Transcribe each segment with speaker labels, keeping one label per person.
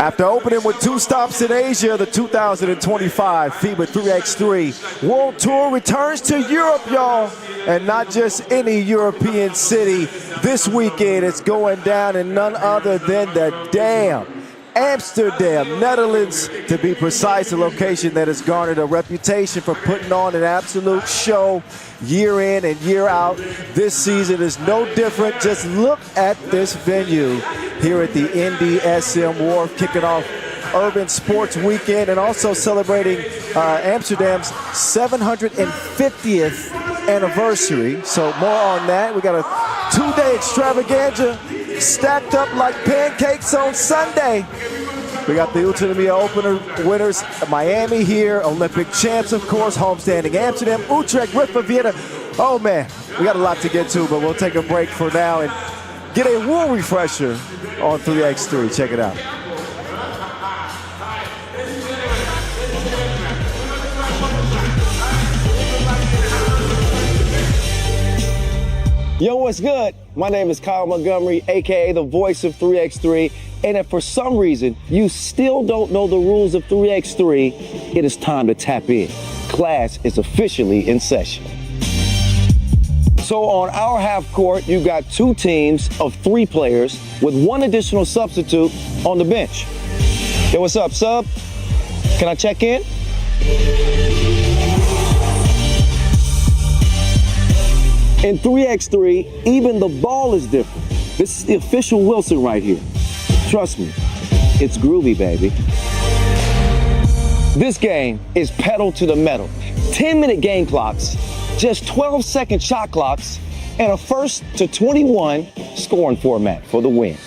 Speaker 1: After opening with 2 stops in Asia, the 2025 FIBA 3x3 World Tour returns to Europe, y'all. And not just any European city. This weekend it's going down in none other than the damn Amsterdam, Netherlands, to be precise, a location that has garnered a reputation for putting on an absolute show year in and year out. This season is no different. Just look at this venue here at the NDSM Wharf, kicking off Urban Sports Weekend and also celebrating Amsterdam's 750th anniversary. So more on that. We got a 2-day extravaganza stacked up like pancakes on Sunday. We got the Utrecht opener winners, Miami here, Olympic champs, of course, homestanding Amsterdam, Utrecht, Vienna. Oh man, we got a lot to get to, but we'll take a break for now and get a rule refresher on 3x3. Check it out.
Speaker 2: Yo, what's good? My name is Kyle Montgomery, aka the voice of 3x3, and if for some reason you still don't know the rules of 3x3, it is time to tap in. Class is officially in session. So on our half court, you got 2 teams of 3 players with 1 additional substitute on the bench. Yo, what's up, sub? Can I check in? In 3x3, even the ball is different. This is the official Wilson right here. Trust me, it's groovy, baby. This game is pedal to the metal. 10-minute game clocks, just 12-second shot clocks, and a 1st to 21 scoring format for the win.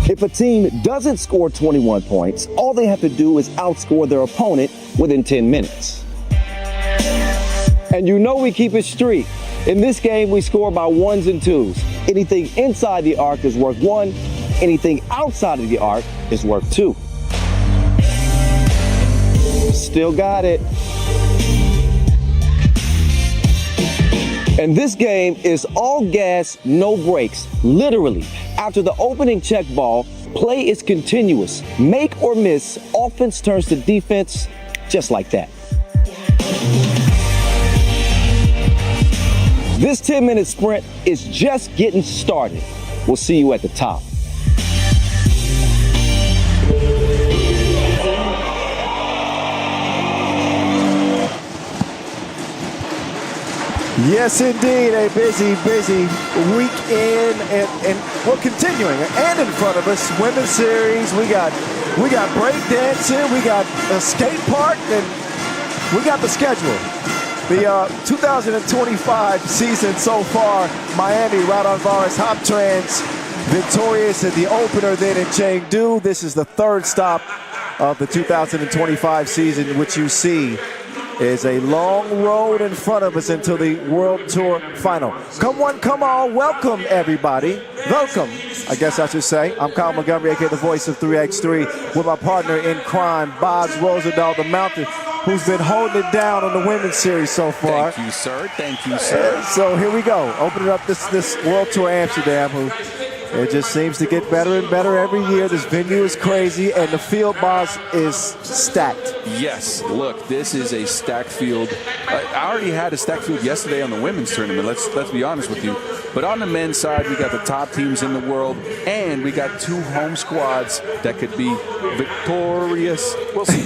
Speaker 2: If a team doesn't score 21 points, all they have to do is outscore their opponent within 10 minutes. And you know we keep it street. In this game, we score by 1s and 2s. Anything inside the arc is worth 1. Anything outside of the arc is worth 2. Still got it. And this game is all gas, no brakes. Literally, after the opening check ball, play is continuous. Make or miss, offense turns to defense, just like that. This 10-minute sprint is just getting started. We'll see you at the top.
Speaker 1: Yes, indeed, a busy weekend, and we're continuing. And in front of us, women's series. We got break dancing, we got a skate park, and we got the schedule. The 2025 season so far, Miami, Radon Varas, Hoptrans, victorious at the opener then in Chengdu. This is the 3rd stop of the 2025 season, which you see is a long road in front of us until the World Tour final. Come one, come all, welcome everybody. Welcome, I guess I should say. I'm Kyle Montgomery, aka the voice of 3x3, with my partner in crime, Boz Rosendahl, the Mountain, who's been holding it down on the women's series so far.
Speaker 3: Thank you, sir. Thank you, sir.
Speaker 1: So here we go, opening up this World Tour Amsterdam, who it just seems to get better and better every year. This venue is crazy, and the field, boss, is stacked.
Speaker 3: Yes, look, this is a stacked field. I already had a stacked field yesterday on the women's tournament, let's be honest with you. But on the men's side, we got the top teams in the world, and we got 2 home squads that could be victorious. We'll see.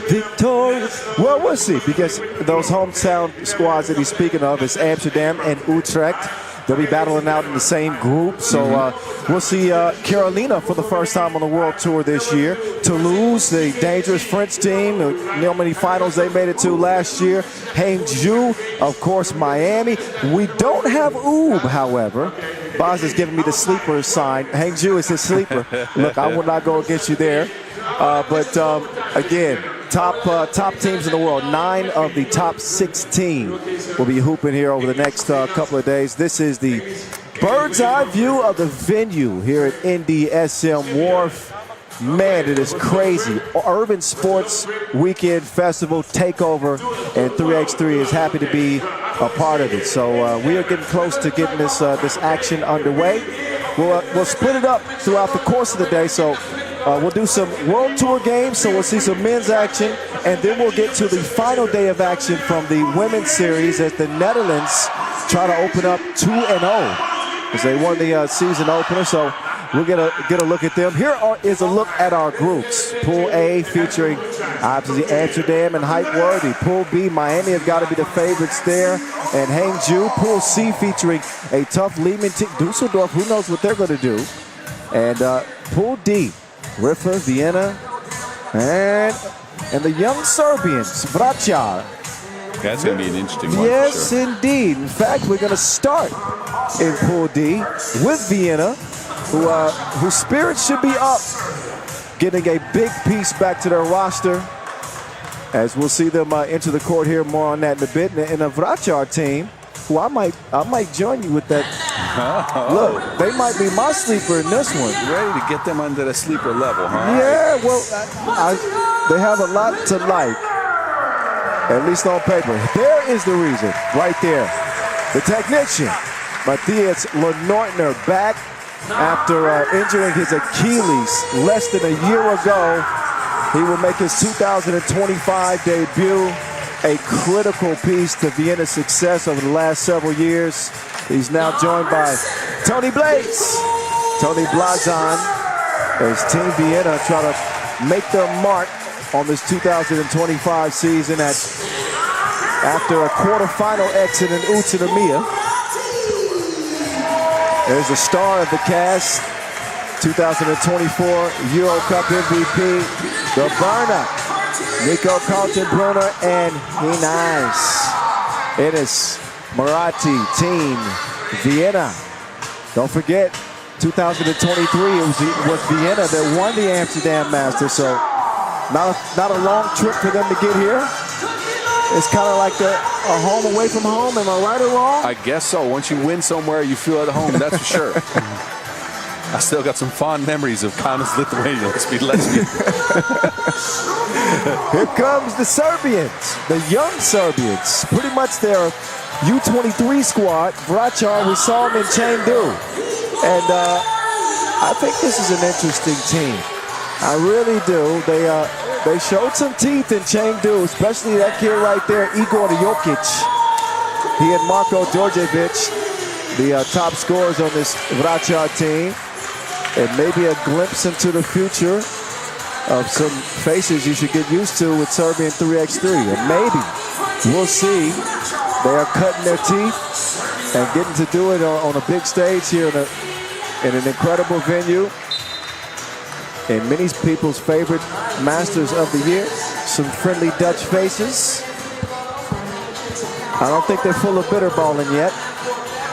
Speaker 1: Victorious. Well, we'll see, because those hometown squads that he's speaking of is Amsterdam and Utrecht. They'll be battling out in the same group. So we'll see Carolina for the first time on the World Tour this year. Toulouse, the dangerous French team, how many finals they made it to last year. Hangzhou, of course, Miami. We don't have Oob, however. Boz is giving me the sleeper sign. Hangzhou is his sleeper. Look, I will not go against you there. But again, top teams in the world. 9 of the top 16 will be hooping here over the next couple of days. This is the bird's eye view of the venue here at NDSM Wharf. Man, it is crazy. Urban Sports Weekend Festival takeover, and 3x3 is happy to be a part of it. So we are getting close to getting this action underway. We'll split it up throughout the course of the day. So we'll do some World Tour games, so we'll see some men's action, and then we'll get to the final day of action from the women's series as the Netherlands try to open up 2-0 as they won the season opener. So we'll get a look at them. Here is a look at our groups. Pool A featuring obviously Amsterdam and Hype Worthy. Pool B, Miami have got to be the favorites there, and Hangzhou. Pool C featuring a tough Lehman team. Dusseldorf, who knows what they're going to do. And Pool D, Riffer, Vienna, and the young Serbians, Vračar.
Speaker 3: That's going to be an interesting one.
Speaker 1: Yes,
Speaker 3: for sure.
Speaker 1: indeed. In fact, we're going to start in Pool D with Vienna, whose spirits should be up, getting a big piece back to their roster, as we'll see them enter the court here. More on that in a bit. And a Vračar team, who I might join you with that. Look, they might be my sleeper in this one.
Speaker 3: Ready to get them under the sleeper level, huh?
Speaker 1: Yeah, well, they have a lot to like, at least on paper. There is the reason, right there. The technician, Matthias Lenortner, back after injuring his Achilles less than a year ago. He will make his 2025 debut, a critical piece to Vienna's success over the last several years. He's now joined by Tony Blazon, as Team Vienna try to make their mark on this 2025 season after a quarterfinal exit in Utsunomiya. There's the star of the cast, 2024 Euro Cup MVP, the burner, Nico Kaltenbrunner, and Enes Marathi, Team Vienna. Don't forget, 2023 it was Vienna that won the Amsterdam Masters, so not a long trip for them to get here. It's kind of like a home away from home. Am I right or wrong?
Speaker 3: I guess so. Once you win somewhere, you feel at home, that's for sure. I still got some fond memories of Kaunas, Lithuania. Let's be.
Speaker 1: Here comes the Serbians, the young Serbians. Pretty much their U23 squad. Vračar, we saw him in Chengdu. And I think this is an interesting team. I really do. They showed some teeth in Chengdu, especially that kid right there, Igor Jokic. He and Marko Djordjevic, the top scorers on this Vračar team. And maybe a glimpse into the future of some faces you should get used to with Serbian 3x3. And maybe we'll see. They are cutting their teeth and getting to do it on a big stage here in an incredible venue. And many people's favorite Masters of the year. Some friendly Dutch faces. I don't think they're full of bitterballing yet.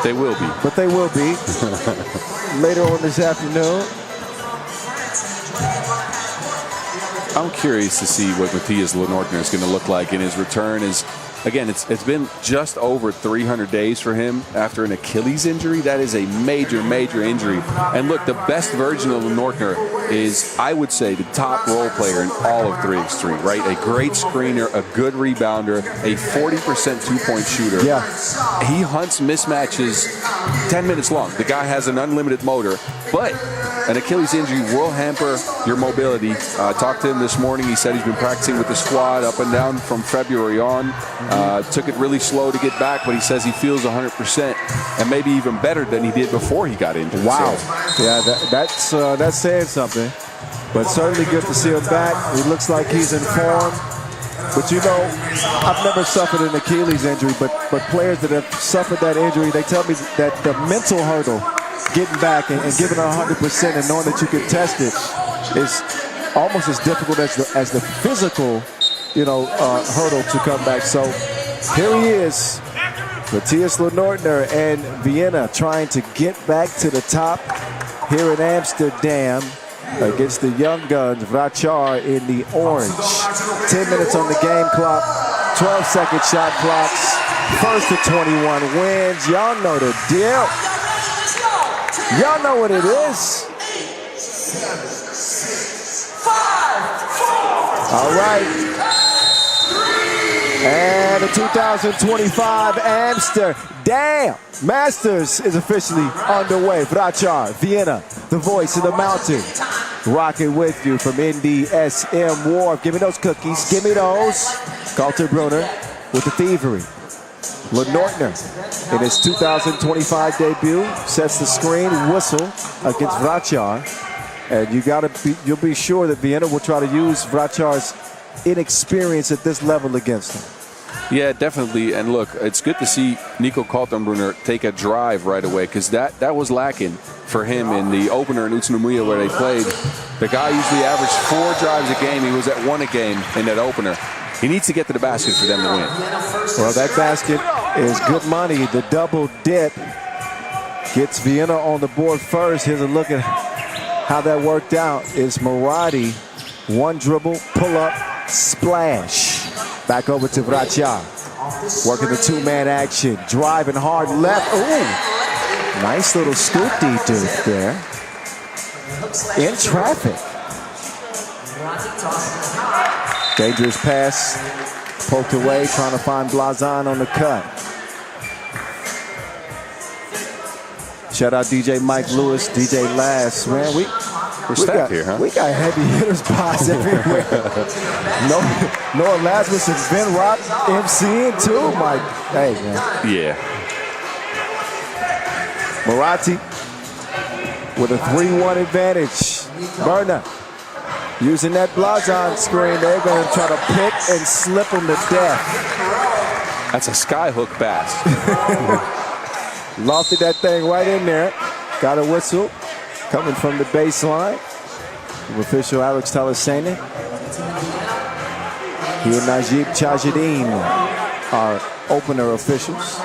Speaker 3: They will be.
Speaker 1: But they will be later on this afternoon.
Speaker 3: I'm curious to see what Matthias Lenortner is going to look like in his return. Again, it's been just over 300 days for him after an Achilles injury. That is a major, major injury. And look, the best version of Lenortner is, I would say, the top role player in all of 3x3, right? A great screener, a good rebounder, a 40% two-point shooter.
Speaker 1: Yeah.
Speaker 3: He hunts mismatches 10 minutes long. The guy has an unlimited motor, but an Achilles injury will hamper your mobility. I talked to him this morning. He said he's been practicing with the squad up and down from February on. Took it really slow to get back, but he says he feels 100% and maybe even better than he did before he got injured.
Speaker 1: Wow. So. Yeah, that's saying something. But certainly good to see him back. He looks like he's in form. But you know, I've never suffered an Achilles injury, but players that have suffered that injury, they tell me that the mental hurdle, getting back and giving it 100% and knowing that you can test it, is almost as difficult as the physical, hurdle to come back. So here he is, Matthias Lenortner and Vienna trying to get back to the top here in Amsterdam against the young guns, Vračar in the orange. 10 minutes on the game clock, 12-second shot clocks. First to 21 wins. Y'all know the deal. Y'all know what it is. All right. And the 2025 Amsterdam Masters is officially underway. Vračar, Vienna, the voice of the mountain. rocking with you from NDSM Wharf. Give me those cookies. Give me those. Kaltenbrunner with the thievery. Lenortner in his 2025 debut sets the screen, whistle against Vračar. And you'll be sure that Vienna will try to use Vračar's inexperience at this level against him.
Speaker 3: Yeah, definitely. And look, it's good to see Nico Kaltenbrunner take a drive right away, because that was lacking for him in the opener in Utsunomiya where they played. The guy usually averaged 4 drives a game. He was at 1 a game in that opener. He needs to get to the basket for them to win.
Speaker 1: Well, that basket is good money. The double dip gets Vienna on the board first. Here's a look at how that worked out. Is Maradi, 1 dribble, pull up, splash. Back over to Vračar. Working the 2-man action. Driving hard left. Ooh. Nice little scoop dedupe there. In traffic. Dangerous pass. Poked away, trying to find Blazan on the cut. Shout out DJ Mike Lewis, DJ Lass. Man,
Speaker 3: we're stacked here, huh?
Speaker 1: We got heavy hitters box everywhere. Noah Lazarus and Ben Rock MCing too, Mike. Hey, man.
Speaker 3: Yeah.
Speaker 1: Marati with a 3-1 advantage. Berna using that Blazan screen. They're going to try to pick and slip him to death.
Speaker 3: That's a skyhook pass.
Speaker 1: Lofted that thing right in there. Got a whistle coming from the baseline. Official Alex Talasene. He and Najib Chajidin are opener officials.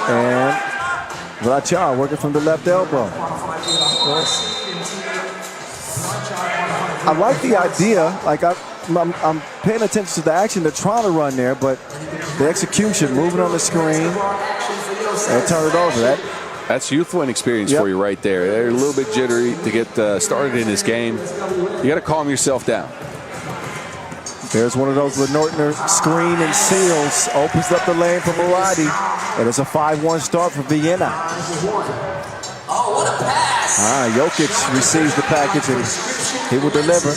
Speaker 1: And Vračar working from the left elbow. I like the idea. Like I'm paying attention to the action they're trying to run there, but the execution, moving on the screen, and turn it over.
Speaker 3: That's youthful inexperience for you right there. They're a little bit jittery to get started in this game. You got to calm yourself down.
Speaker 1: There's one of those Lenortner screen and seals. Opens up the lane for Maradi. And it's a 5-1 start for Vienna.
Speaker 4: Oh, what a pass.
Speaker 1: Jokic receives the package and he will deliver.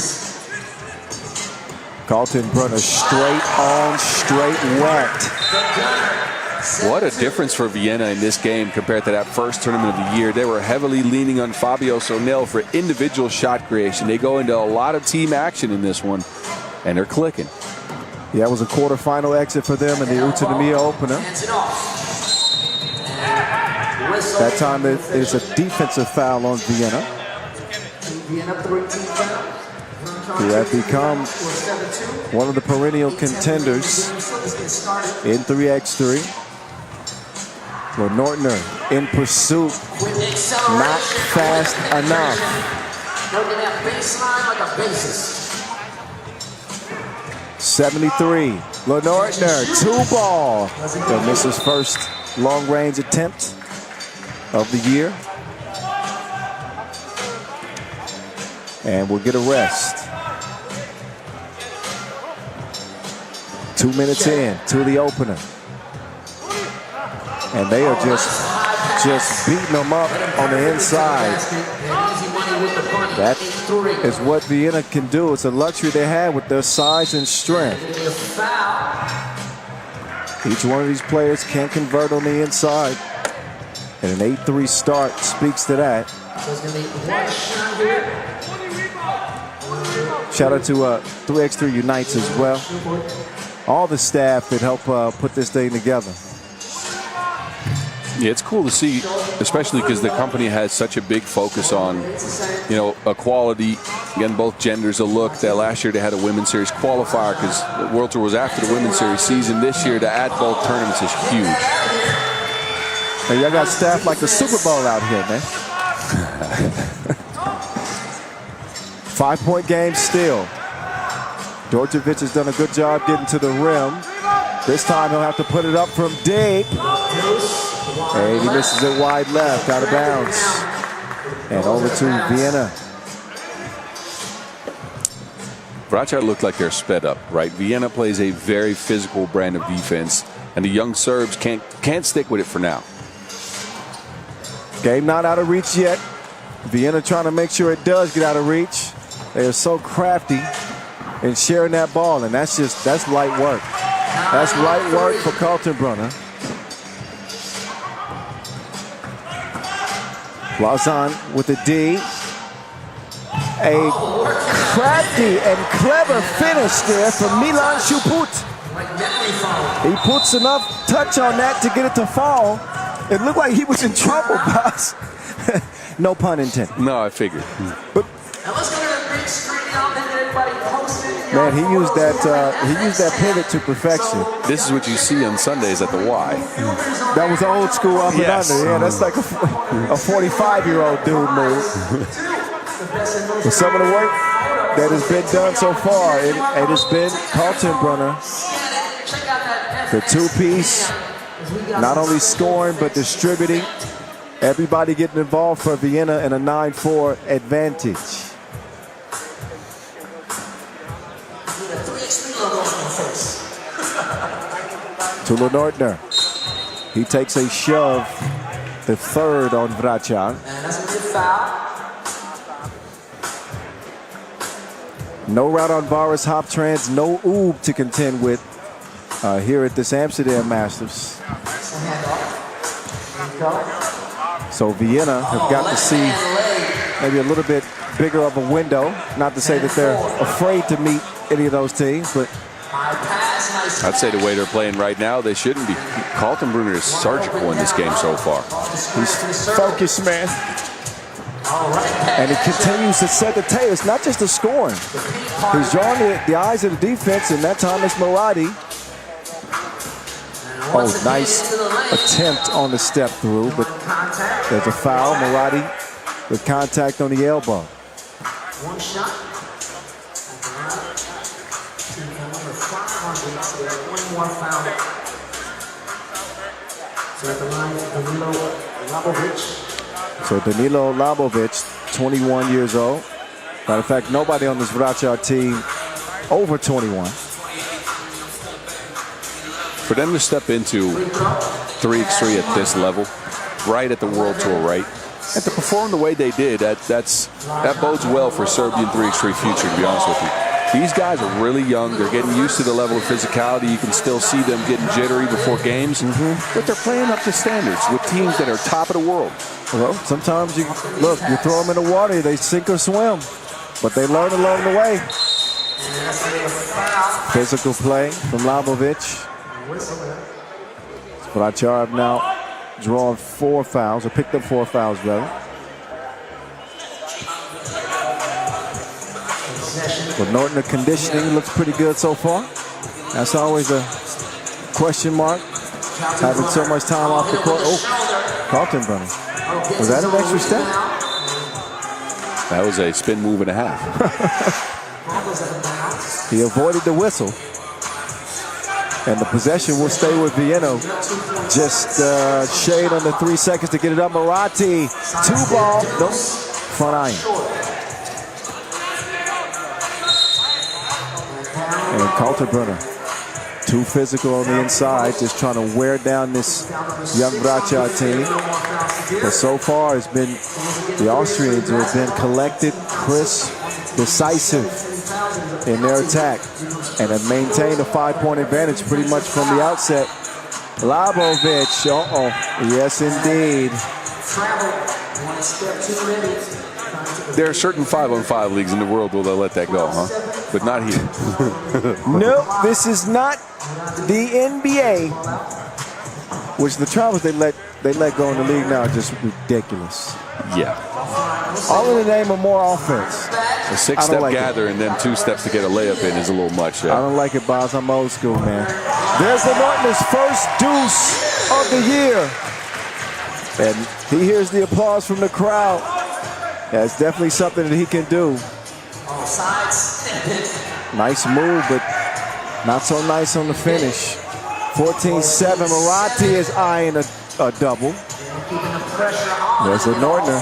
Speaker 1: Kaltenbrunner straight on, straight wet.
Speaker 3: What a difference for Vienna in this game compared to that first tournament of the year. They were heavily leaning on Fabio Sonel for individual shot creation. They go into a lot of team action in this one, and they're clicking.
Speaker 1: Yeah, it was a quarterfinal exit for them in the Utsunomiya opener. That time there's a defensive foul on Vienna, who have become one of the perennial contenders in 3x3. Lenortner in pursuit, not fast enough.
Speaker 4: Working that baseline like a basis.
Speaker 1: 73, Lenortner, 2-ball. He'll miss his first long-range attempt of the year. And we'll get a rest. 2 minutes in to the opener. And they are just beating them up on the inside. That is what Vienna can do. It's a luxury they have with their size and strength. Each one of these players can convert on the inside. And an 8-3 start speaks to that. Shout out to 3x3 Unites as well. All the staff that help put this thing together.
Speaker 3: Yeah, it's cool to see, especially because the company has such a big focus on, equality, getting both genders a look. That last year they had a women's series qualifier because the World Tour was after the women's series season. This year to add both tournaments is huge.
Speaker 1: Hey, y'all got staff like the Super Bowl out here, man. 5-point game still. Dorjevic has done a good job getting to the rim. This time he'll have to put it up from deep. And he misses it wide left, out of bounds. And over to Vienna.
Speaker 3: Vračar looked like they're sped up, right? Vienna plays a very physical brand of defense, and the young Serbs can't stick with it for now.
Speaker 1: Game not out of reach yet. Vienna trying to make sure it does get out of reach. They are so crafty in sharing that ball, and that's light work. That's light work for Kaltenbrunner. Lausanne with the D. A crafty and clever finish there from Milan Šuput. He puts enough touch on that to get it to fall. It looked like he was in trouble, boss. No pun intended.
Speaker 3: No, I figured.
Speaker 1: But man, he used that pivot to perfection.
Speaker 3: This is what you see on Sundays at the Y.
Speaker 1: That was old school up and under. Yeah, that's like a 45-year-old dude move. But some of the work that has been done so far, it has been Kaltenbrunner. The two-piece, not only scoring but distributing. Everybody getting involved for Vienna in a 9-4 advantage. Tula Nordner. He takes a shove, the third on Vračar. No route on Varis Hop Trans, no oob to contend with here at this Amsterdam Masters. So Vienna have got to see maybe a little bit bigger of a window. Not to say that they're afraid to meet any of those teams, but
Speaker 3: I'd say the way they're playing right now, they shouldn't be. Kaltenbrunner is surgical in this game so far.
Speaker 1: He's focused, man. And he continues to set the tail. It's not just the scoring. He's drawing the eyes of the defense, and that time it's Maradi. Oh, nice attempt on the step through, but there's a foul. Maradi with contact on the elbow.
Speaker 4: One shot. One more foul. So at the line, Danilo Labovic.
Speaker 1: So Danilo Labovic, 21 years old. Matter of fact, nobody on this Vračar team over 21.
Speaker 3: For them to step into 3x3 at this level, right at the World Tour, right? And to perform the way they did, that bodes well for Serbian 3x3 future, to be honest with you. These guys are really young. They're getting used to the level of physicality. You can still see them getting jittery before games. But they're playing up to standards with teams that are top of the world.
Speaker 1: Well, sometimes you throw them in the water, they sink or swim. But they learn along the way. Physical play from Labovic. Vračar have now drawn 4 fouls, or picked up 4 fouls, rather. But Nordner conditioning looks pretty good so far. That's always a question mark, having so much time off the court. Oh, Kaltenbrunner. Was that an extra step?
Speaker 3: That was a spin move and a half.
Speaker 1: He avoided the whistle. And the possession will stay with Vienna. Just shade under 3 seconds to get it up. Marati, 2 ball, nope, front iron. And Kaltenbrunner, too physical on the inside, just trying to wear down this young Vračar team. But so far, it's been the Austrians who have been collected, crisp, decisive in their attack, and have maintained a 5-point advantage pretty much from the outset. Labovic, yes indeed.
Speaker 3: There are certain 5-on-5 leagues in the world where they'll let that go, huh? But not here.
Speaker 1: Nope, this is not the NBA. Which the troubles they let go in the league now are just ridiculous.
Speaker 3: Yeah.
Speaker 1: All in the name of more offense.
Speaker 3: A 6-step gather and then 2 steps to get a layup in is a little much. Yeah.
Speaker 1: I don't like it, boss. I'm old school, man. There's the Norton's first deuce of the year. And he hears the applause from the crowd. That's definitely something that he can do. Nice move, but not so nice on the finish. 14-7. Marati is eyeing a double. There's the Nordner.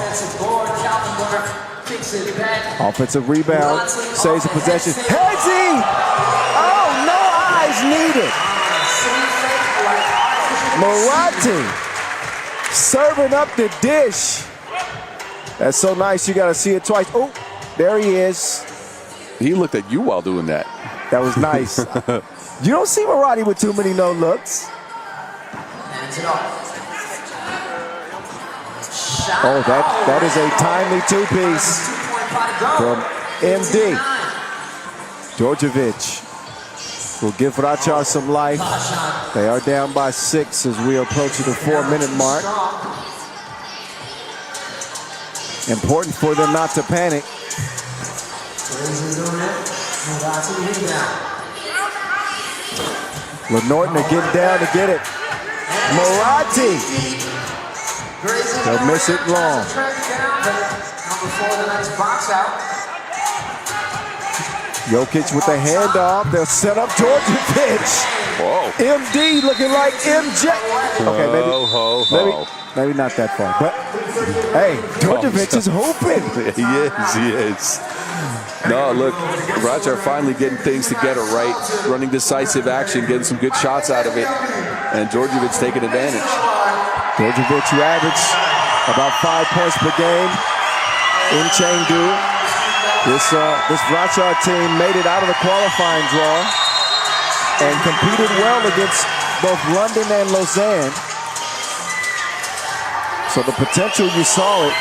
Speaker 1: Offensive rebound. Saves the possession. Hezzy! Oh, no eyes needed. Marati serving up the dish. That's so nice. You got to see it twice. Oh, there he is.
Speaker 3: He looked at you while doing that.
Speaker 1: That was nice. You don't see Marati with too many no looks. Oh, that is a timely two-piece from MD. Djordjevic will give Vračar some life. They are down by 6 as we approach the 4-minute mark. Important for them not to panic. Lenortner getting down to get it. Marati. They'll miss it long. Jokic with the handoff. They'll set up Djordjevic.
Speaker 3: Whoa.
Speaker 1: MD looking like MJ. Okay, maybe not that far. But hey, Djordjevic is hooping.
Speaker 3: He is. No, look, Vračar finally getting things together right, running decisive action, getting some good shots out of it, and Djordjevic taking advantage.
Speaker 1: Djordjevic, who averaged about 5 points per game in Chengdu. This Vračar team made it out of the qualifying draw and competed well against both London and Lausanne. So the potential, you saw it.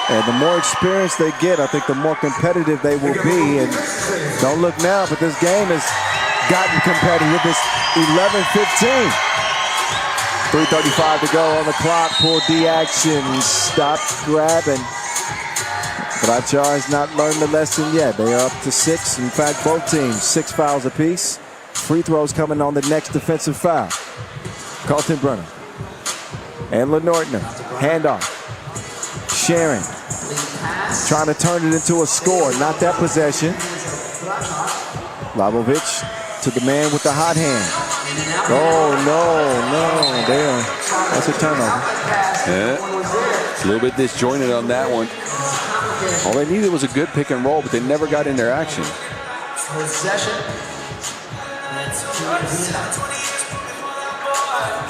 Speaker 1: And the more experience they get, I think the more competitive they will be. And don't look now, but this game has gotten competitive. It's 11-15. 3:35 to go on the clock. Pull D action. Stop, grab, and Vračar has not learned the lesson yet. They are up to 6. In fact, both teams, 6 fouls apiece. Free throws coming on the next defensive foul. Kaltenbrunner and Lenortner. Handoff. Sharon trying to turn it into a score. Not that possession. Lavovic to the man with the hot hand. Oh, no. There. That's a turnover.
Speaker 3: Yeah. A little bit disjointed on that one. All they needed was a good pick and roll, but they never got in their action.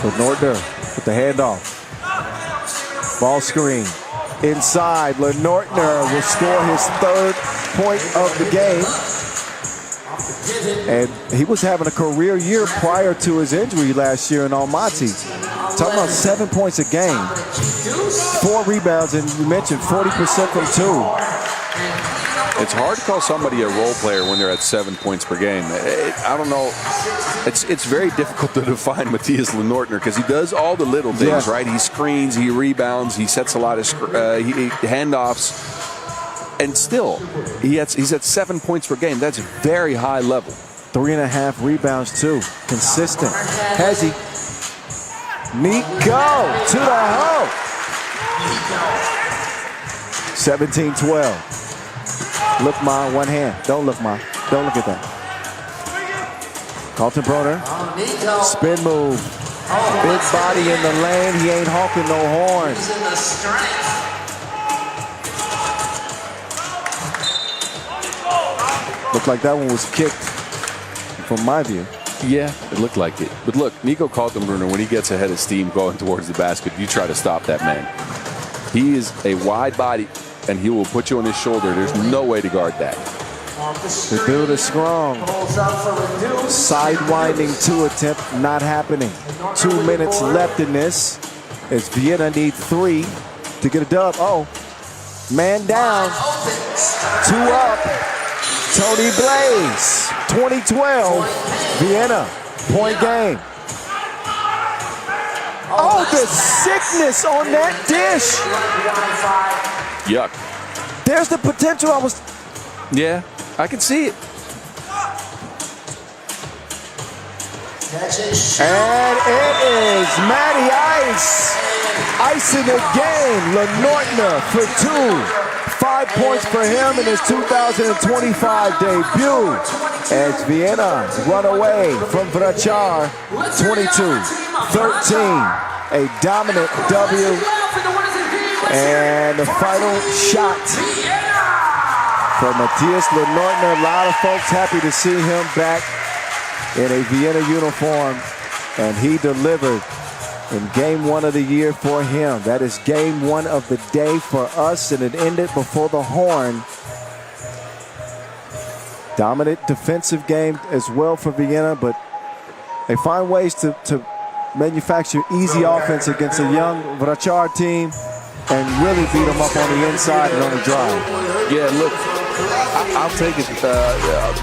Speaker 1: Lenortner with the handoff. Ball screen. Inside, Lenortner will score his 3rd point of the game. And he was having a career year prior to his injury last year in Almaty. Talking about 7 points a game. 4 rebounds, and you mentioned 40% from 2.
Speaker 3: It's hard to call somebody a role player when they're at 7 points per game. I don't know. It's very difficult to define Matthias Lenortner because he does all the little things, right? He screens, he rebounds, he sets a lot of handoffs, and still, he's at 7 points per game. That's very high level.
Speaker 1: 3.5 rebounds too, consistent. Has he? Nico to the hole. 17-12. Look, Ma, one hand. Don't look, Ma. Don't look at that. Kaltenbrunner. Spin move. Big body in the lane. He ain't hawking no horns. Looked like that one was kicked from my view.
Speaker 3: Yeah, it looked like it. But look, Nico Kaltenbrunner, when he gets ahead of steam going towards the basket, you try to stop that man. He is a wide body, and he will put you on his shoulder. There's no way to guard that.
Speaker 1: The build is strong. Sidewinding 2 attempt, not happening. 2 minutes left in this as Vienna need 3 to get a dub. Oh, man down. 2 up. Tony Blaze, 2012, Vienna, point game. Oh, the sickness on that dish.
Speaker 3: Yuck.
Speaker 1: There's the potential.
Speaker 3: Yeah, I can see it.
Speaker 1: And it is Matty Ice. Icing the game. Lenortner for 2. 5 points for him in his 2025 debut as Vienna run away from Vračar 22-13. A dominant W. And the final shot for Matthias Lenortner. A lot of folks happy to see him back in a Vienna uniform, and he delivered in game 1 of the year for him. That is game 1 of the day for us, and it ended before the horn. Dominant defensive game as well for Vienna, but they find ways to manufacture easy offense against a young Vračar team and really beat them up on the inside and on the drive.
Speaker 3: Yeah, look, I'll take it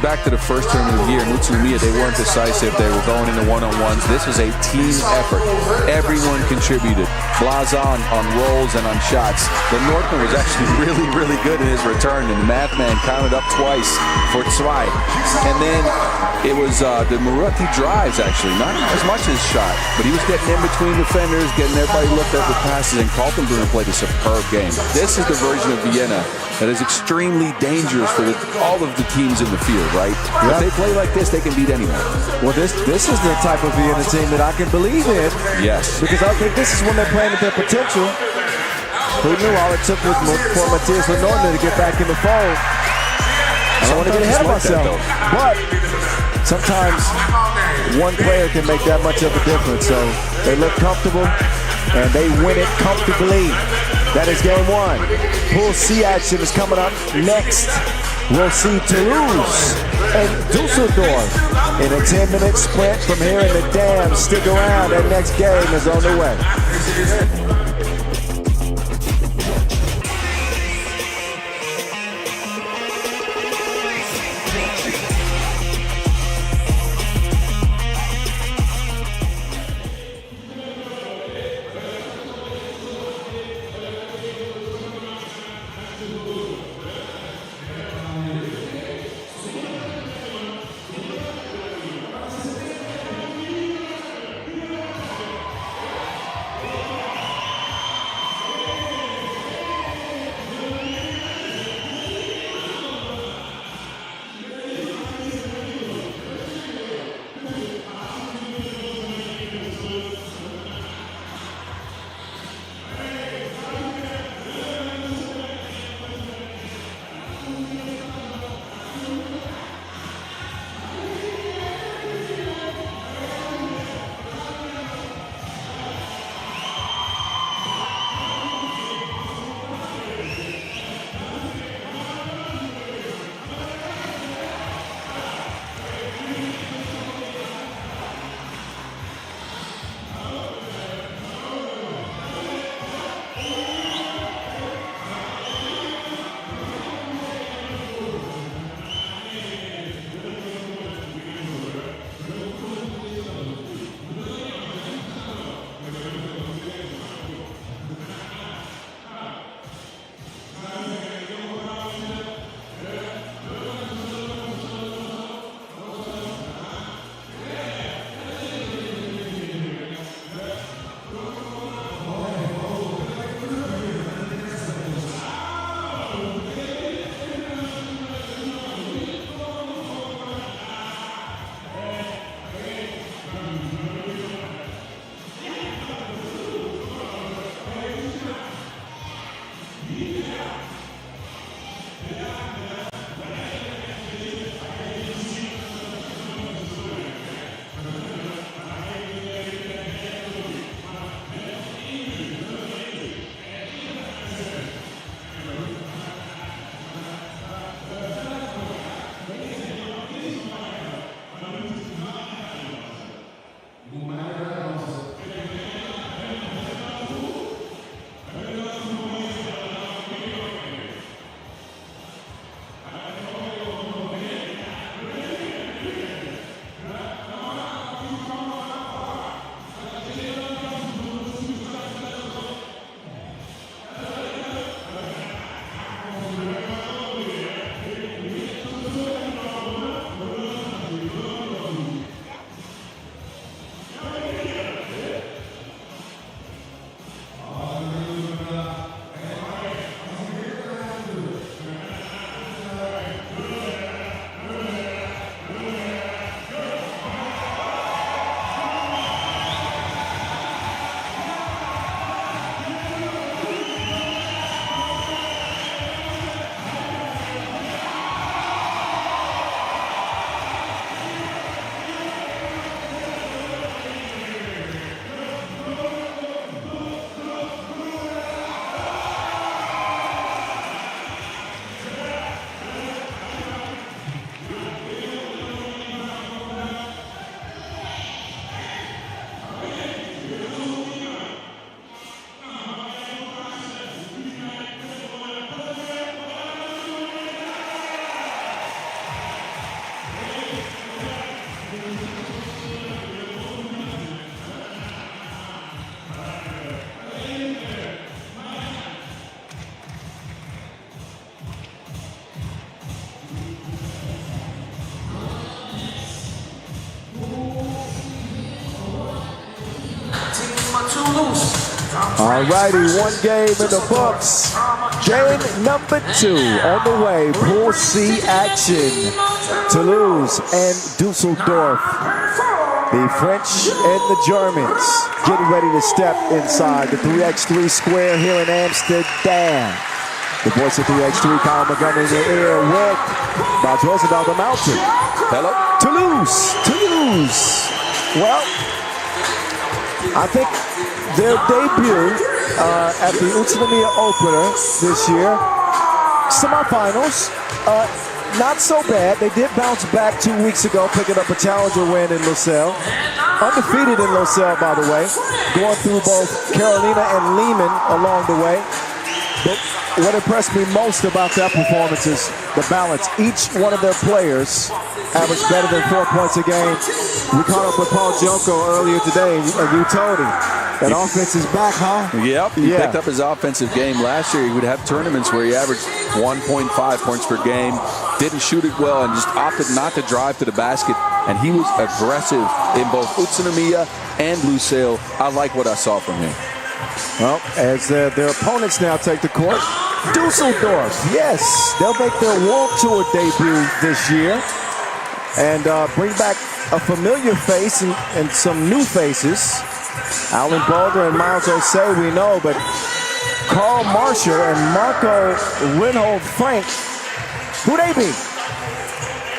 Speaker 3: back to the first tournament of the year. In Utsunomiya, they weren't decisive. They were going into one-on-ones. This was a team effort. Everyone contributed. Blaza on rolls and on shots. The Northman was actually really, really good in his return, and the math man counted up twice for Zwei. And then it was the Maruti drives, actually, not as much as shot, but he was getting in between defenders, getting everybody looked at the passes, and Kaltenbrunner played a superb game. This is the version of Vienna that is extremely dangerous for all of the teams in the field, right? Yep. If they play like this, they can beat anyone.
Speaker 1: Well, this is the type of Vienna team that I can believe in.
Speaker 3: Yes.
Speaker 1: Because I think this is when they're playing at their potential. Who knew all it took was for Matthias Lenormand to get back in the fold. I don't want to get ahead of myself. But sometimes one player can make that much of a difference. So they look comfortable, and they win it comfortably. That is game 1. Pool C action is coming up next. We'll see Toulouse and Dusseldorf in a 10-minute sprint from here in the Dam. Stick around. That next game is on the way. All righty, one game in the books. Game number 2 on the way. Pool C action. Toulouse and Dusseldorf. The French and the Germans getting ready to step inside the 3x3 square here in Amsterdam. The voice of 3x3, Kyle Montgomery in the air with Bob Rosendahl, the Mountain.
Speaker 3: Hello.
Speaker 1: Toulouse. Well, I think their debut at the Utsunomiya opener this year, semifinals, not so bad. They did bounce back 2 weeks ago, picking up a challenger win in Lucelle. Undefeated in Lucelle, by the way, going through both Carolina and Lehman along the way. But what impressed me most about that performance is the balance. Each one of their players averaged better than 4 points a game. We caught up with Paul Jonko earlier today, and you told him that offense is back, huh?
Speaker 3: Yep, he picked up his offensive game last year. He would have tournaments where he averaged 1.5 points per game, didn't shoot it well, and just opted not to drive to the basket. And he was aggressive in both Utsunomiya and Lucelle. I like what I saw from him.
Speaker 1: Well, as their opponents now take the court, Dusseldorf, yes, they'll make their World Tour debut this year and bring back a familiar face and some new faces. Alan Boulder and Miles Osei, we know, but Carl Marshall and Marco Reinhold Frank, who they be?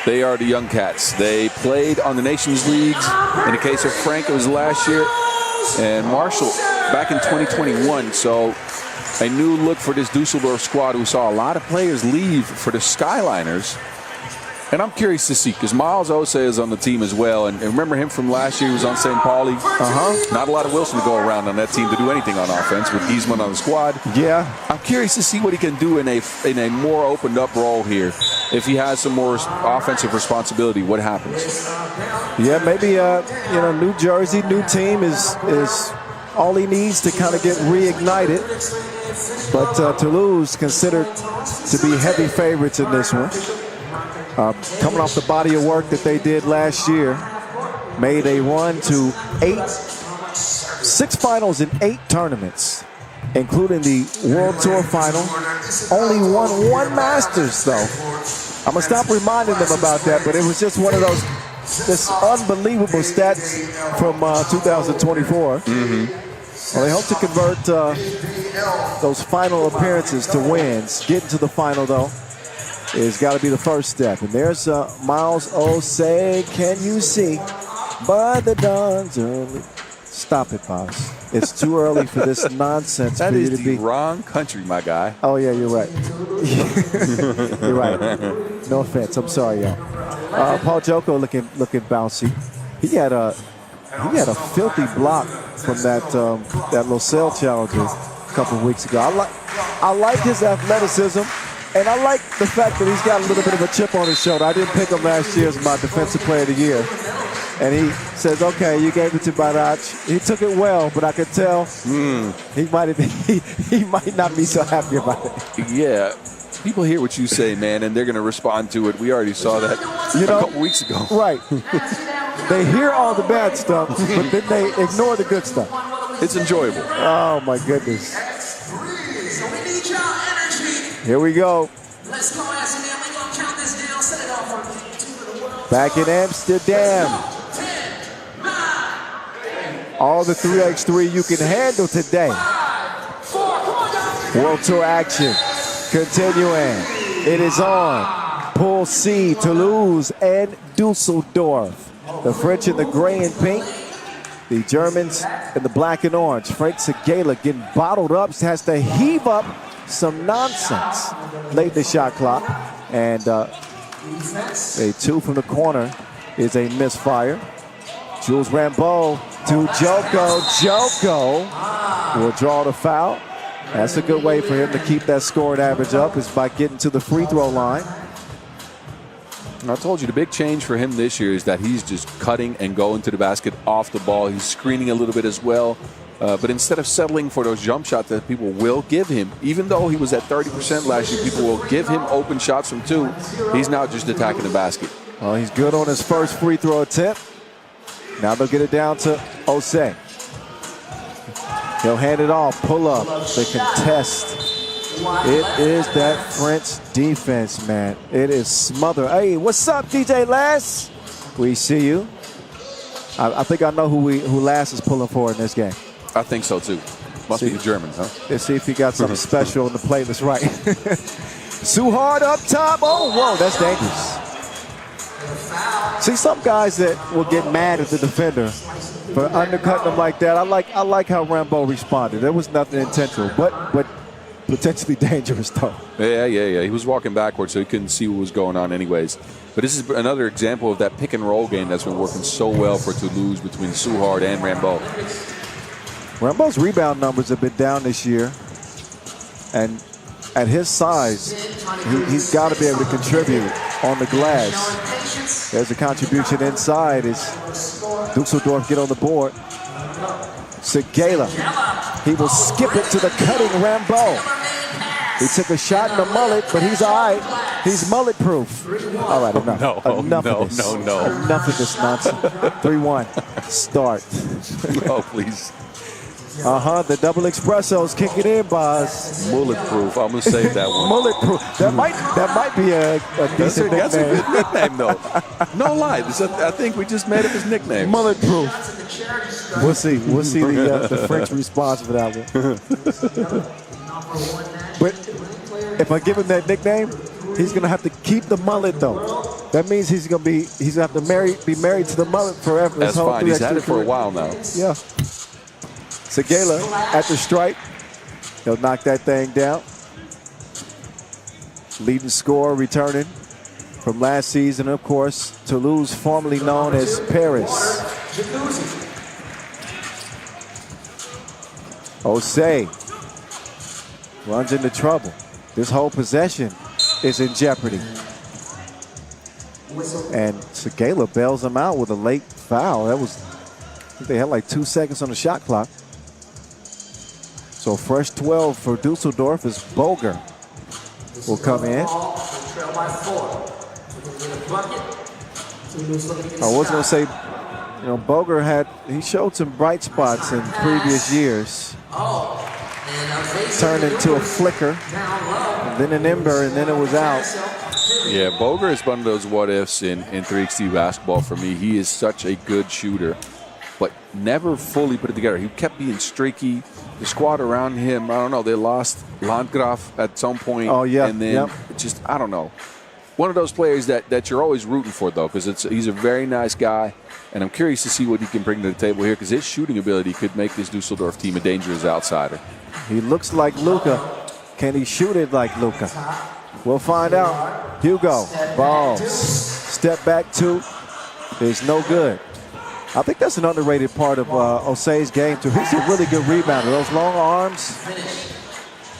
Speaker 3: They are the young cats. They played on the Nations Leagues. In the case of Frank, it was last year, and Marshall back in 2021. So a new look for this Dusseldorf squad, who saw a lot of players leave for the Skyliners. And I'm curious to see, because Miles Osei is on the team as well. And remember him from last year, he was on St. Pauli. Not a lot of Wilson to go around on that team to do anything on offense with Giesman on the squad.
Speaker 1: Yeah.
Speaker 3: I'm curious to see what he can do in a more opened up role here. If he has some more offensive responsibility, what happens?
Speaker 1: Yeah, maybe New Jersey, new team is all he needs to kind of get reignited. But Toulouse considered to be heavy favorites in this one. Coming off the body of work that they did last year, made a run to 6 finals in 8 tournaments, including the World Tour final. Only won 1 Masters, though. I'm going to stop reminding them about that, but it was just one of those just unbelievable stats from 2024. Well, they hope to convert those final appearances to wins. Getting to the final, though, has got to be the first step. And there's Miles Osei. Can you see? By the dawn's early. Stop it, boss. It's too early for this nonsense
Speaker 3: That
Speaker 1: for you
Speaker 3: is
Speaker 1: to be.
Speaker 3: the wrong country, my guy.
Speaker 1: Oh yeah, you're right. You're right. No offense. I'm sorry, y'all. Paul Joko looking bouncy. He had a filthy block from that Lucelle challenger a couple of weeks ago. I like his athleticism. And I like the fact that he's got a little bit of a chip on his shoulder. I didn't pick him last year as my defensive player of the year. And he says, okay, you gave it to Vračar. He took it well, but I could tell he might not be so happy about it.
Speaker 3: Yeah. People hear what you say, man, and they're going to respond to it. We already saw that a couple weeks ago.
Speaker 1: Right. They hear all the bad stuff, but then they ignore the good stuff.
Speaker 3: It's enjoyable.
Speaker 1: Oh, my goodness. Here we go. Back in Amsterdam. All the 3x3 you can handle today. World Tour action continuing. It is on. Pool C, Toulouse and Dusseldorf. The French in the gray and pink. The Germans in the black and orange. Frank Segala getting bottled up. Has to heave up some nonsense late in the shot clock. And a 2 from the corner is a misfire. Jules Rambeau to Joko. Joko will draw the foul. That's a good way for him to keep that scoring average up, is by getting to the free throw line.
Speaker 3: I told you the big change for him this year is that he's just cutting and going to the basket off the ball. He's screening a little bit as well. But instead of settling for those jump shots that people will give him, even though he was at 30% last year, people will give him open shots from 2. He's now just attacking the basket.
Speaker 1: Well, he's good on his first free throw attempt. Now they'll get it down to Osei. He'll hand it off, pull up, the contest. It is that French defense, man. It is smothered. Hey, what's up, DJ Lass? We see you. I think I know who Lass is pulling for in this game.
Speaker 3: I think so, too. Must be the German, huh?
Speaker 1: Let's see if he got something special on the plate. That's right. Suhard up top. Oh, whoa, that's dangerous. See, some guys that will get mad at the defender for undercutting them like that. I like how Rambo responded. There was nothing intentional, but potentially dangerous, though.
Speaker 3: Yeah. He was walking backwards, so he couldn't see what was going on anyways. But this is another example of that pick-and-roll game that's been working so well for Toulouse between Suhard and Rambo.
Speaker 1: Rambo's rebound numbers have been down this year, and at his size, he's got to be able to contribute on the glass. There's a contribution inside as Dusseldorf get on the board. Segala, he will skip it to the cutting Rambo. He took a shot in the mullet, but he's all right. He's mullet-proof. All right, enough. Enough of this. Enough of this nonsense. 3-1. Start.
Speaker 3: Oh, please.
Speaker 1: The double espressos kicking in, boss.
Speaker 3: Mullet-proof. I'm going to save that one.
Speaker 1: Mullet-proof. That might be a decent nickname.
Speaker 3: That's a good nickname, though. No lie. I think we just made up his nickname.
Speaker 1: Mullet-proof. We'll see. We'll see the French response for that one. But if I give him that nickname, he's going to have to keep the mullet, though. That means he's going to have to be married to the mullet forever.
Speaker 3: That's fine. He's had it for a while now.
Speaker 1: Yeah. Segala at the stripe. He'll knock that thing down. Leading scorer returning from last season, of course, Toulouse, formerly known as Paris. Osei runs into trouble. This whole possession is in jeopardy. And Segala bails him out with a late foul. I think they had like 2 seconds on the shot clock. So fresh 12 for Dusseldorf as Boger will come in. I was going to say, Boger he showed some bright spots in previous years. Turned into a flicker, and then an ember, and then it was out.
Speaker 3: Yeah, Boger is one of those what-ifs in 3x3 basketball for me. He is such a good shooter, but never fully put it together. He kept being streaky. The squad around him, I don't know, they lost Landgraf at some point.
Speaker 1: Oh, yeah.
Speaker 3: And then just, I don't know. One of those players that you're always rooting for, though, because he's a very nice guy, and I'm curious to see what he can bring to the table here, because his shooting ability could make this Dusseldorf team a dangerous outsider.
Speaker 1: He looks like Luka. Can he shoot it like Luka? We'll find out. Hugo, balls. Step back 2 is no good. I think that's an underrated part of Osei's game, too. He's a really good rebounder. Those long arms,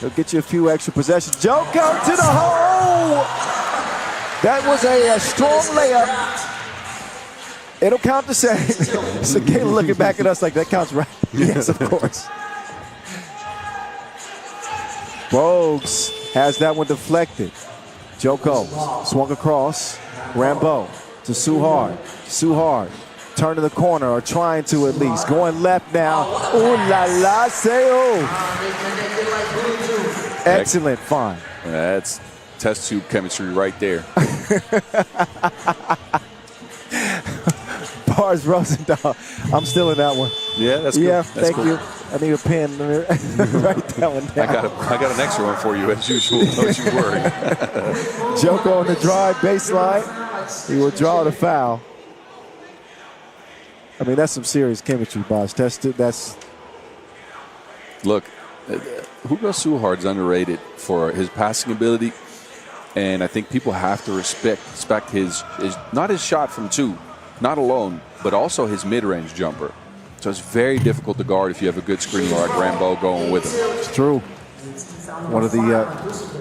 Speaker 1: he'll get you a few extra possessions. Joke out to the hole! That was a strong layup. It'll count the same. Segala looking back at us like that counts, right? Yes, of course. Bogues has that one deflected. Joko swung across. Rambo to Suhard. Suhard turning the corner, or trying to at least. Going left now. Ooh la la, say oh. Excellent find.
Speaker 3: That's test tube chemistry right there.
Speaker 1: Bars Rosendahl. I'm still in that one.
Speaker 3: Yeah, that's good.
Speaker 1: Yeah,
Speaker 3: that's
Speaker 1: thank
Speaker 3: cool.
Speaker 1: you. I need a pen. Write that one down.
Speaker 3: I got an extra one for you, as usual. Don't you worry.
Speaker 1: Joko on the drive baseline. He will draw the foul. I mean, that's some serious chemistry, boss.
Speaker 3: Look, Hugo Suhard's underrated for his passing ability, and I think people have to respect his not his shot from 2, not alone, but also his mid-range jumper. So it's very difficult to guard if you have a good screen like Rambo going with him.
Speaker 1: It's true. One of the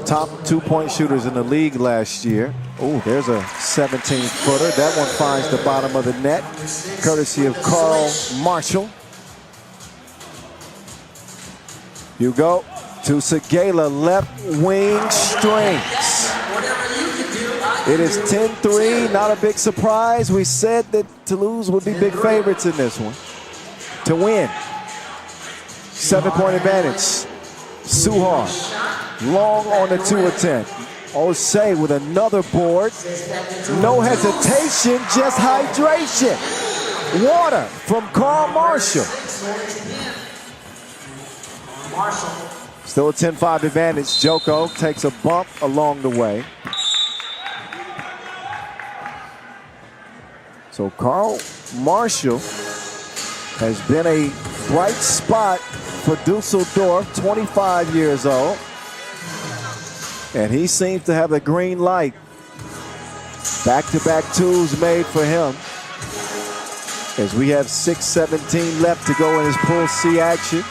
Speaker 1: top 2-point shooters in the league last year. Oh, there's a 17-footer. That one finds the bottom of the net, courtesy of Carl Marshall. You go to Segala, left wing strings. It is 10-3, not a big surprise. We said that Toulouse would be big favorites in this one to win. 7-point advantage. Suhar, long on the 2 attempt. Osei with another board. No hesitation, just hydration. Water from Carl Marshall. Still a 10-5 advantage. Joko takes a bump along the way. So Carl Marshall has been a bright spot for Dusseldorf, 25 years old. And he seems to have the green light. Back-to-back twos made for him. As we have 6:17 left to go in his Pool C action.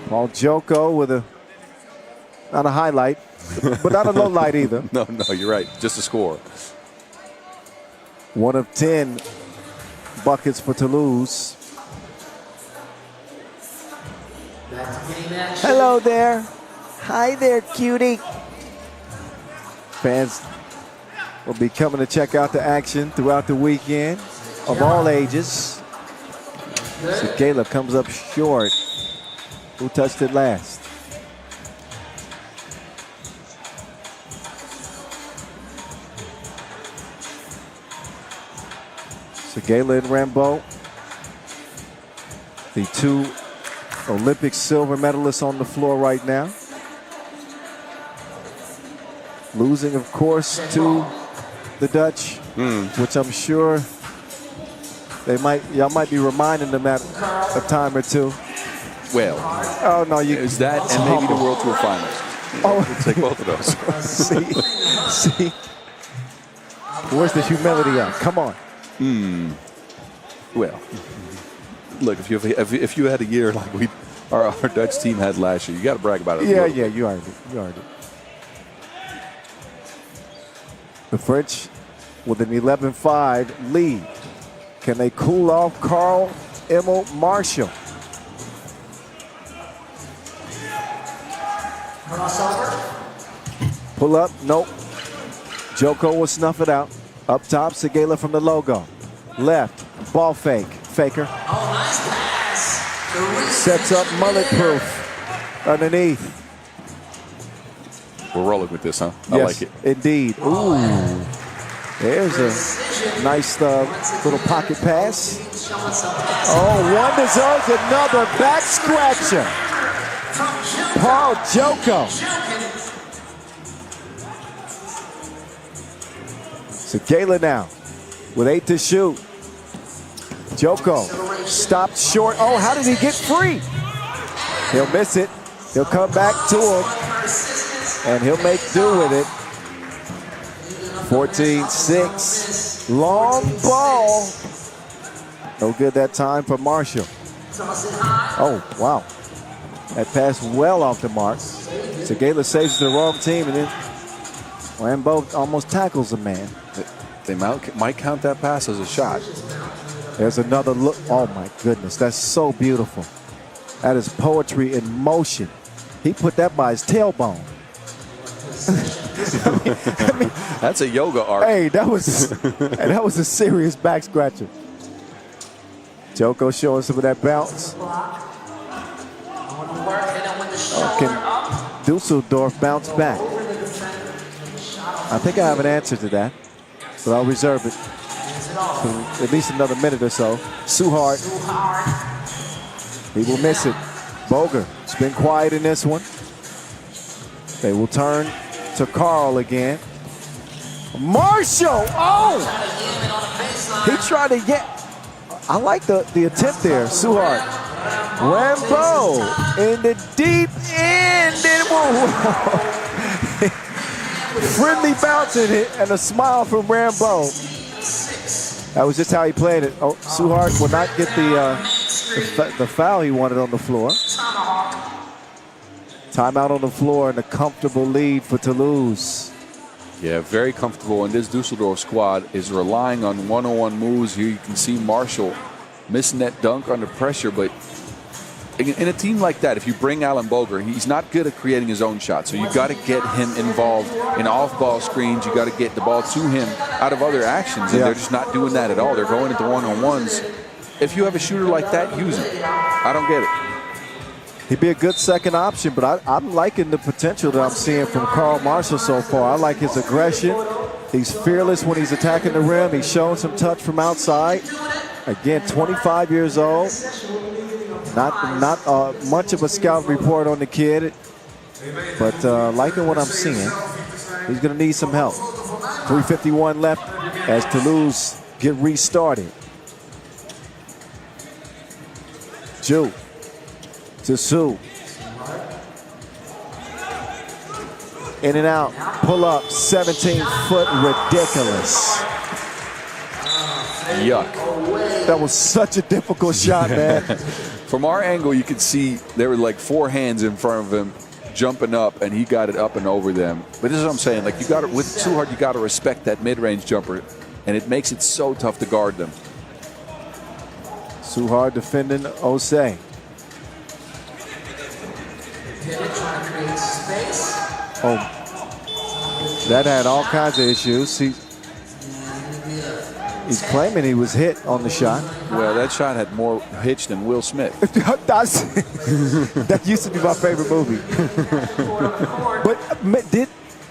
Speaker 1: Paul Joko with not a highlight, but not a low light either.
Speaker 3: No, you're right. Just a score.
Speaker 1: 1 of 10 buckets for Toulouse. Hello there. Hi there, cutie. Fans will be coming to check out the action throughout the weekend of all ages. Segala comes up short. Who touched it last? Segala and Rambo, the 2 Olympic silver medalists on the floor right now. Losing, of course, to the Dutch, which I'm sure y'all might be reminding them at a time or two.
Speaker 3: Well,
Speaker 1: oh no,
Speaker 3: is that and maybe the World Tour Finals?
Speaker 1: Oh,
Speaker 3: we'll take both of those.
Speaker 1: see, where's the humility at? Come on.
Speaker 3: Well, look, if you had a year like our Dutch team had last year, you got to brag about it.
Speaker 1: Yeah, you earned it. The French with an 11-5 lead. Can they cool off Carl Emil Marshall? Pull up, nope. Joko will snuff it out. Up top, Segala from the logo. Left, ball fake, faker. Sets up mullet proof underneath.
Speaker 3: We're rolling with this, huh? I
Speaker 1: Yes,
Speaker 3: like it.
Speaker 1: Indeed. Ooh. There's a nice little pocket pass. Oh, one deserves another back scratcher. Paul Joko. Segala now with 8 to shoot. Joko stopped short. Oh, how did he get free? He'll miss it. He'll come back to him. And he'll make do with it. 14-6. Long ball. No good that time for Marshall. Oh, wow. That pass well off the mark. Segala saves the wrong team, and then Rambo almost tackles the man.
Speaker 3: They might count that pass as a shot.
Speaker 1: There's another look. Oh, my goodness. That's so beautiful. That is poetry in motion. He put that by his tailbone. I mean,
Speaker 3: that's a yoga art.
Speaker 1: Hey, that was a serious back scratcher. Joko showing some of that bounce. Can Dusseldorf bounce back? I think I have an answer to that, but I'll reserve it for at least another minute or so. Suhar, he will miss it. Boger, it's been quiet in this one. They will turn to Carl again. Marshall, oh! He tried to get, I like the attempt there, Suhar. Rambo in the deep end. Friendly bounce in it and a smile from Rambo. That was just how he played it. Oh, Suhar will not get the foul he wanted on the floor. Timeout on the floor and a comfortable lead for Toulouse.
Speaker 3: Yeah, very comfortable. And this Dusseldorf squad is relying on one-on-one moves. Here you can see Marshall missing that dunk under pressure. But in a team like that, if you bring Alan Boger, he's not good at creating his own shot. So you got to get him involved in off-ball screens. You got to get the ball to him out of other actions. And they're just not doing that at all. They're going into one-on-ones. If you have a shooter like that, use him. I don't get it.
Speaker 1: He'd be a good second option, but I'm liking the potential that I'm seeing from Karl Marshall so far. I like his aggression. He's fearless when he's attacking the rim. He's showing some touch from outside. Again, 25 years old. Not much of a scout report on the kid, but liking what I'm seeing. He's going to need some help. 3:51 left as Toulouse get restarted. Ju to Sue. In and out, pull up, 17-foot, ridiculous.
Speaker 3: Yuck.
Speaker 1: That was such a difficult shot, man.
Speaker 3: From our angle, you could see there were like 4 hands in front of him jumping up, and he got it up and over them. But this is what I'm saying. Like, you got to, with Suhard, you got to respect that mid-range jumper, and it makes it so tough to guard them.
Speaker 1: Suhard defending Osei. Oh, that had all kinds of issues. He's claiming he was hit on the shot.
Speaker 3: Well, that shot had more hitch than Will Smith.
Speaker 1: That used to be my favorite movie. But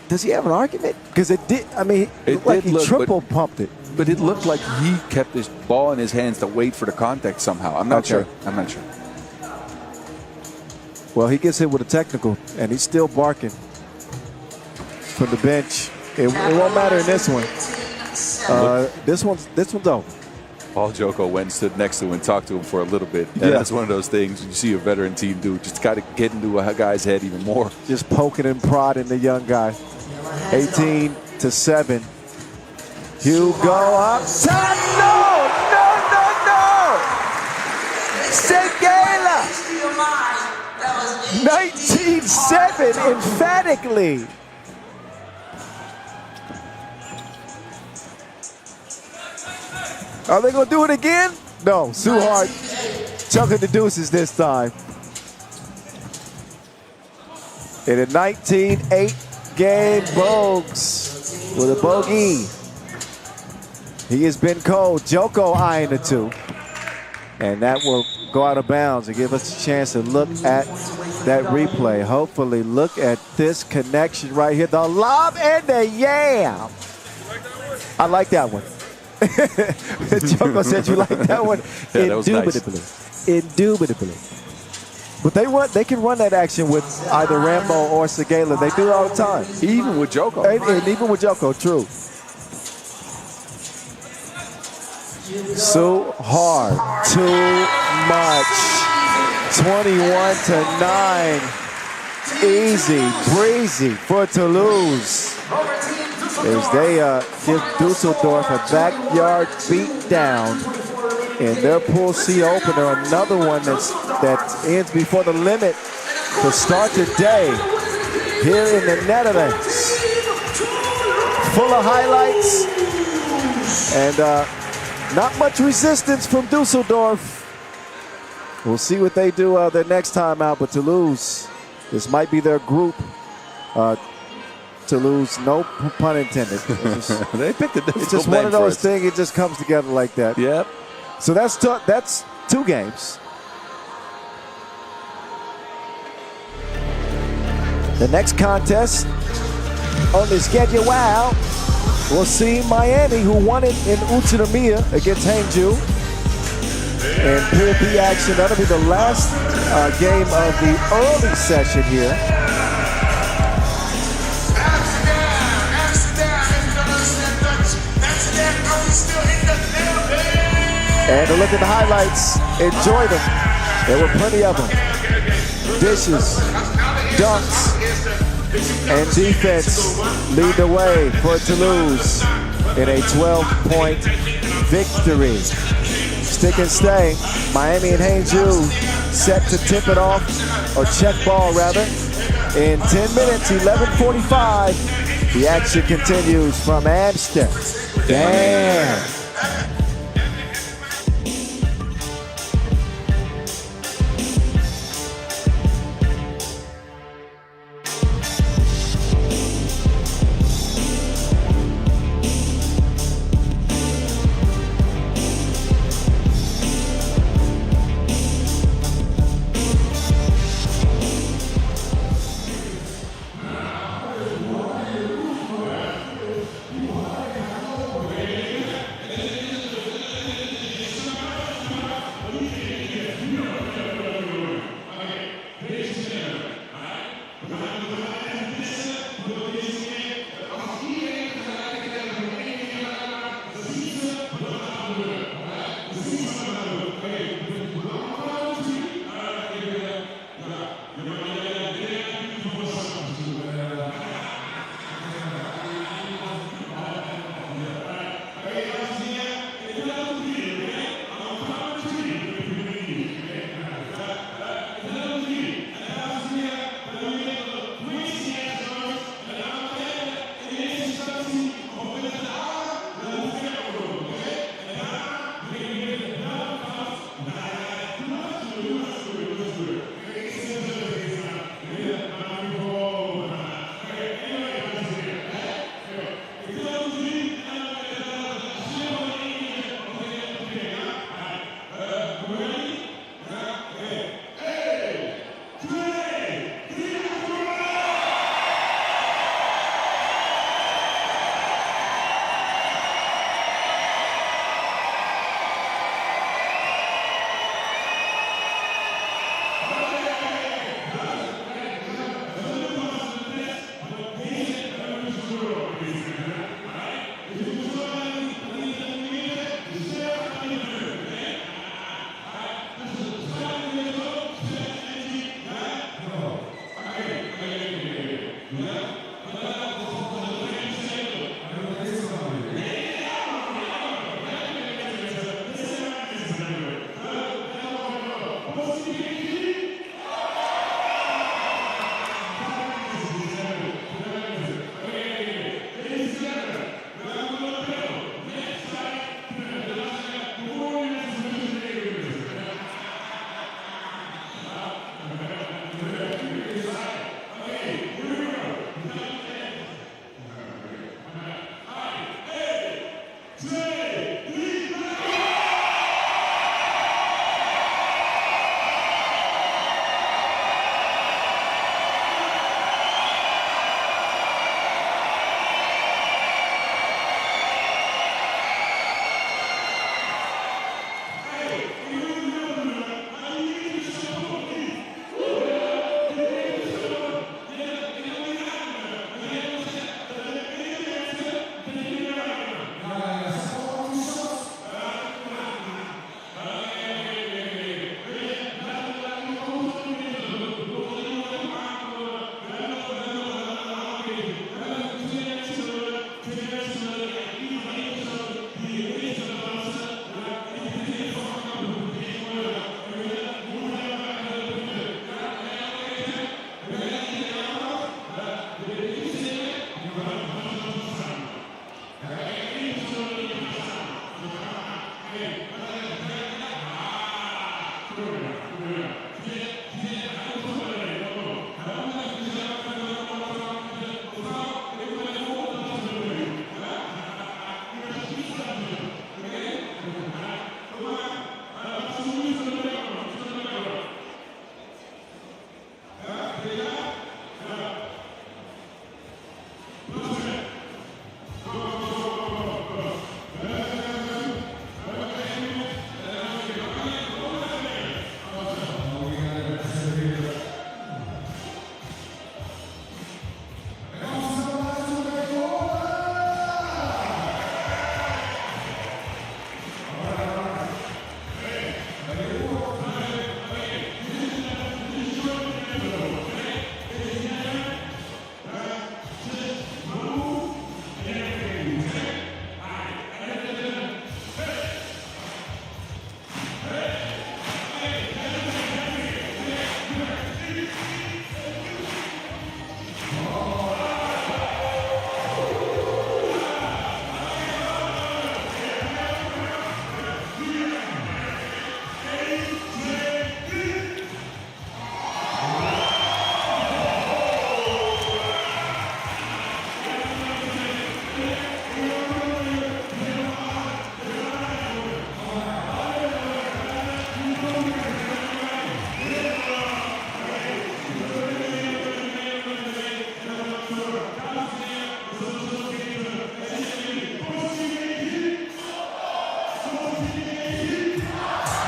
Speaker 1: does he have an argument? Because it did. I mean, it looked like he triple pumped it.
Speaker 3: But it looked like he kept his ball in his hands to wait for the contact somehow. I'm not sure. I'm not sure.
Speaker 1: Well, he gets hit with a technical, and he's still barking from the bench. It won't matter in this one. This one's over.
Speaker 3: Paul Joko went and stood next to him and talked to him for a little bit. And that's one of those things you see a veteran team do. Just got to get into a guy's head even more.
Speaker 1: Just poking and prodding the young guy. 18-7. Hugo up top. No! Segala! 19-7 emphatically. Are they going to do it again? No. Suhard chucking the deuces this time. In a 19-8 game, Bogues with a bogey. He has been cold. Joko eyeing the 2. And that will go out of bounds and give us a chance to look at that replay. Hopefully, look at this connection right here. The lob and the yam. I like that one. Joko said you like that one.
Speaker 3: Yeah, that was
Speaker 1: indubitably. Nice. Indubitably. But they can run that action with either Rambo or Segala. They do it all the time.
Speaker 3: Even with Joko.
Speaker 1: And even with Joko, true. So hard. Too much. 21-9. Easy, breezy for Toulouse. As they give Dusseldorf a backyard beat down in their Pool C opener. Another one that ends before the limit to start the day here in the Netherlands. Full of highlights and not much resistance from Dusseldorf. We'll see what they do their next time out, but Toulouse, this might be their group. Toulouse, no pun intended.
Speaker 3: They picked a difficult
Speaker 1: It's just one of those things, it just comes together like that.
Speaker 3: Yep.
Speaker 1: So that's 2 games. The next contest on the schedule, we'll see Miami, who won it in Utsunomiya against Hangzhou. And Pool B action, that'll be the last game of the early session here. And to look at the highlights, enjoy them. There were plenty of them. Dishes, dunks, and defense lead the way for Toulouse in a 12-point victory. Stick and stay. Miami and Hangzhou set to tip it off, or check ball rather. In 10 minutes, 11:45, the action continues from Amsterdam.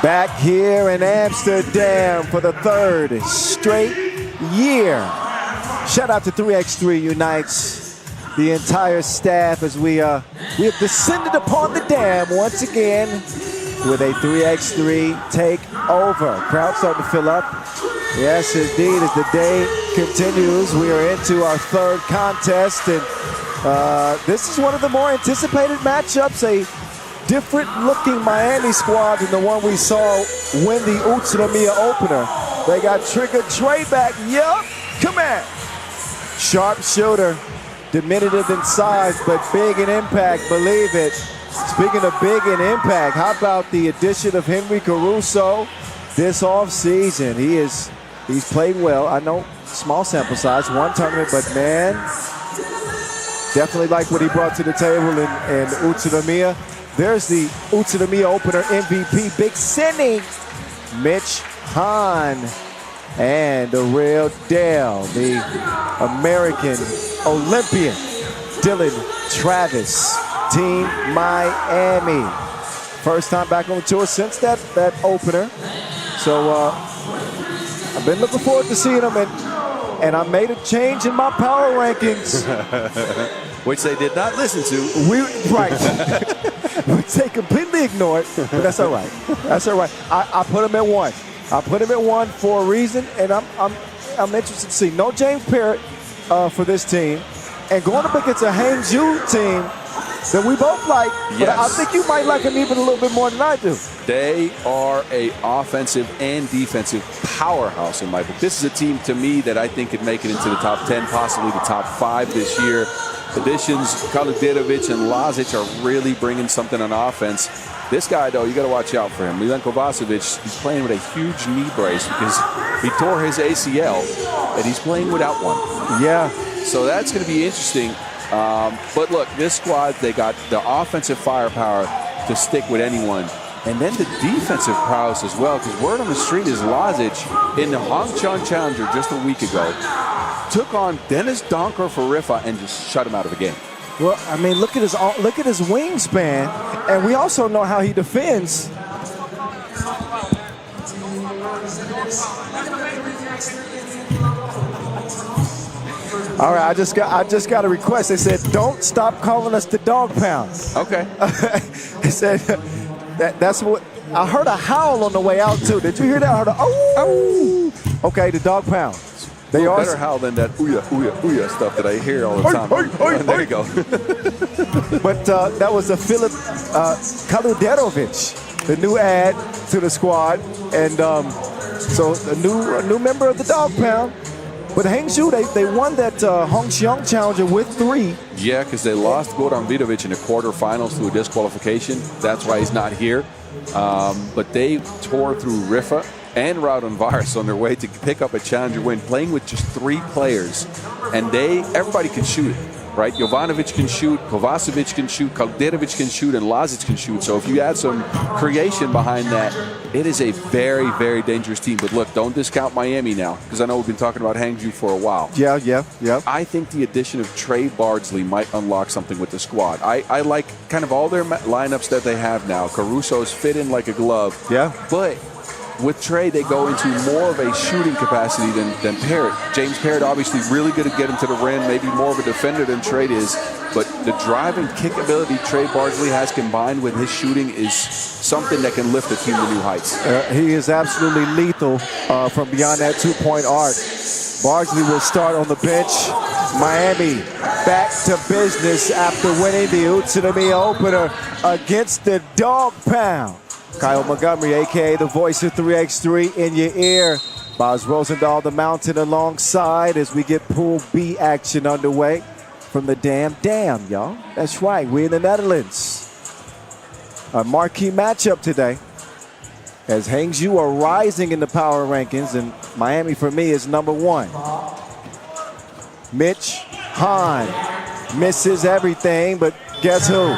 Speaker 1: Back here in Amsterdam for the third straight year. Shout out to 3x3 Unites, the entire staff, as we have descended upon the dam once again with a 3x3 takeover. Crowd starting to fill up. Yes, indeed, as the day continues, we are into our third contest, and this is one of the more anticipated matchups. A different-looking Miami squad than the one we saw win the Utsunomiya opener. They got Trigger Trey back. Yup, come on. Sharp shooter, diminutive in size, but big in impact, believe it. Speaking of big in impact, how about the addition of Henry Caruso this offseason. He's played well. I know small sample size, one tournament, but man, definitely like what he brought to the table in Utsunomiya. There's the Utsunomiya opener MVP, Big Cinny, Mitch Hahn, and the real Dale, the American Olympian, Dylan Travis, Team Miami. First time back on the tour since that opener. So I've been looking forward to seeing him, and I made a change in my power rankings.
Speaker 3: Which they did not listen to.
Speaker 1: Which they completely ignored, but that's all right. That's all right. I put him at 1. I put him at 1 for a reason, and I'm interested to see. No James Parrott for this team, and going up against a Hangzhou team that we both like, but I think you might like him even a little bit more than I do.
Speaker 3: They are a offensive and defensive powerhouse in my book. This is a team, to me, that I think could make it into the top 10, possibly the top 5 this year. Additions, Kaludinovic and Lazic are really bringing something on offense. This guy, though, you got to watch out for him. Milenko Vasovic, he's playing with a huge knee brace because he tore his ACL, and he's playing without one.
Speaker 1: Yeah.
Speaker 3: So that's going to be interesting. But look, this squad, they got the offensive firepower to stick with anyone. And then the defensive prowess as well, because word on the street is Lazic in the Hangzhou Challenger just a week ago took on Dennis Donker for Rifa and just shut him out of the game.
Speaker 1: Well, I mean, look at his wingspan, and we also know how he defends. All right, I just got a request. They said, "Don't stop calling us the dog pound."
Speaker 3: Okay.
Speaker 1: They said that's what I heard, a howl on the way out too. Did you hear that? I heard a oh. Okay, the dog pound. They are
Speaker 3: better howl than that ooya ooya ooya stuff that I hear all the time. There you go.
Speaker 1: But that was a Filip Kaludinovic, the new add to the squad, and so a new member of the dog pound. But Hangzhou, they won that Hangzhou Challenger with 3.
Speaker 3: Yeah, because they lost Goran Vidovic in the quarterfinals through a disqualification. That's why he's not here. But they tore through Rifa and Raudon Varas on their way to pick up a challenger win, playing with just 3 players. And everybody can shoot it, right? Jovanovic can shoot, Kovacevic can shoot, Kaludinovic can shoot, and Lazic can shoot. So if you add some creation behind that, it is a very, very dangerous team. But look, don't discount Miami now, because I know we've been talking about Hangzhou for a while.
Speaker 1: Yeah.
Speaker 3: I think the addition of Trey Bardsley might unlock something with the squad. I like kind of all their lineups that they have now. Caruso's fit in like a glove.
Speaker 1: Yeah.
Speaker 3: But with Trey, they go into more of a shooting capacity than Parrott. James Parrott, obviously really good at getting to the rim, maybe more of a defender than Trey is. But the drive and kick ability Trey Bardsley has combined with his shooting is something that can lift the team to new heights.
Speaker 1: He is absolutely lethal from beyond that 2-point arc. Bardsley will start on the bench. Miami back to business after winning the Utsunomiya opener against the Dog Pound. Kyle Montgomery, a.k.a. the voice of 3x3 in your ear. Boz Rosendahl, the mountain alongside as we get Pool B action underway from the Dam, y'all. That's right, we're in the Netherlands. A marquee matchup today as Hangzhou are rising in the power rankings, and Miami, for me, is number 1. Mitch Hahn misses everything, but guess who?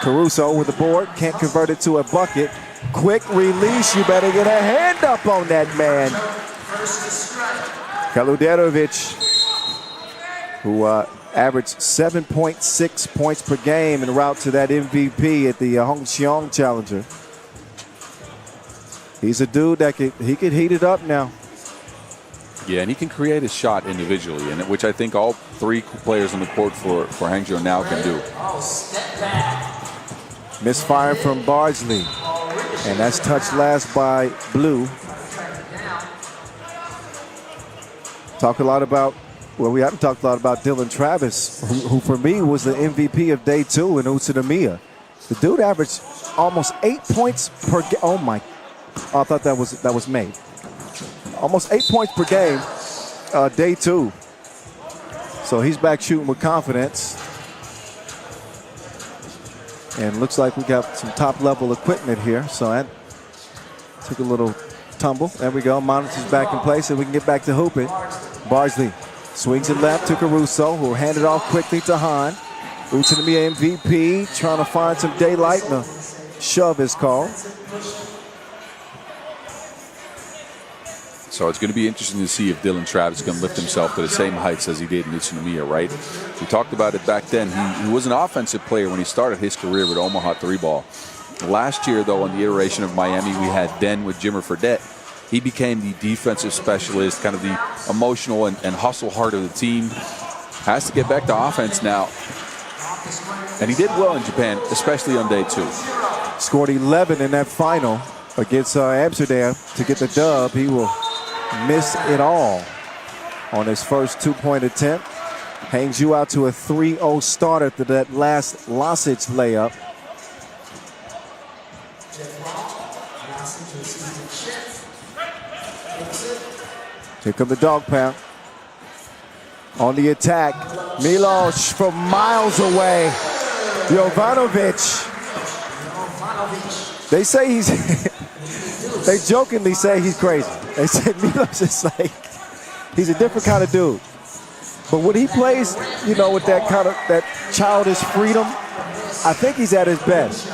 Speaker 1: Caruso with the board, can't convert it to a bucket. Quick release, you better get a hand up on that man. Kaludinovic, who averaged 7.6 points per game en route to that MVP at the Hangzhou Challenger. He's a dude that he could heat it up now.
Speaker 3: Yeah, and he can create a shot individually, which I think all 3 players on the court for Hangzhou now can do.
Speaker 1: Misfire from Bardsley, and that's touched last by Blue. We haven't talked a lot about Dylan Travis, who for me was the MVP of day 2 in Utsunomiya. The dude averaged almost 8 points per game. Oh my! I thought that was made. Almost 8 points per game, day 2. So he's back shooting with confidence. And looks like we got some top-level equipment here. So that took a little tumble. There we go. Monitors back in place so we can get back to hooping. Bardsley swings it left to Caruso, who will hand it off quickly to Hahn. Utsunomiya MVP trying to find some daylight, and a shove is called.
Speaker 3: So it's going to be interesting to see if Dylan Travis can lift himself to the same heights as he did in Utsunomiya, right? We talked about it back then. He was an offensive player when he started his career with Omaha 3-ball. Last year, though, on the iteration of Miami, we had Den with Jimmer Fredette. He became the defensive specialist, kind of the emotional and hustle heart of the team. Has to get back to offense now. And he did well in Japan, especially on day 2.
Speaker 1: Scored 11 in that final against Amsterdam to get the dub. He will miss it all on his first 2-point attempt. Hangzhou out to a 3-0 start after that last Lasic layup. Here come the dog pound. On the attack, Milos from miles away. Jovanovic. They say he's, they jokingly say he's crazy. They said Milos is like, he's a different kind of dude. But when he plays, you know, with that kind of, that childish freedom, I think he's at his best.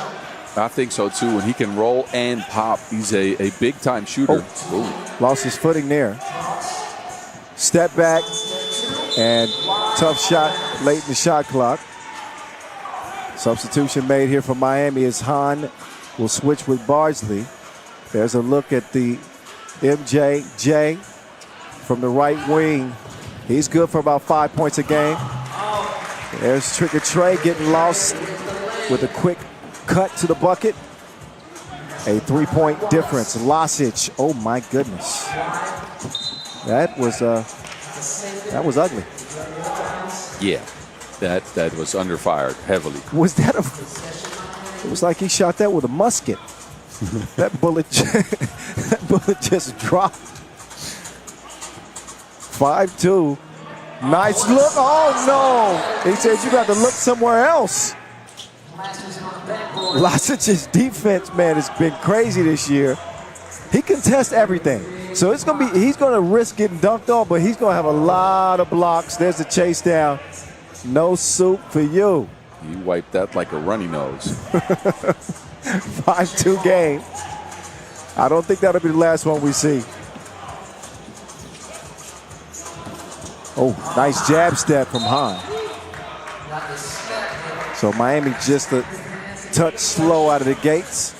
Speaker 3: I think so, too. When he can roll and pop, he's a big-time shooter.
Speaker 1: Oh, lost his footing there. Step back, and tough shot late in the shot clock. Substitution made here for Miami as Hahn will switch with Bardsley. There's a look at the MJJ from the right wing. He's good for about 5 points a game. There's Trigger Trey getting lost with a quick cut to the bucket. A 3-point difference. Lasic, oh my goodness. That was ugly.
Speaker 3: Yeah, that was under fired heavily.
Speaker 1: Was that a? It was like he shot that with a musket. that bullet just dropped. 5-2. Nice look. Oh no! He said you got to look somewhere else. Lasic's defense, man, has been crazy this year. He contests everything. So it's gonna be, he's gonna risk getting dunked on, but he's gonna have a lot of blocks. There's a chase down. No soup for you.
Speaker 3: You wiped that like a runny nose.
Speaker 1: 5-2 game. I don't think that'll be the last one we see. Oh, nice jab step from Hahn. So Miami just a touch slow out of the gates.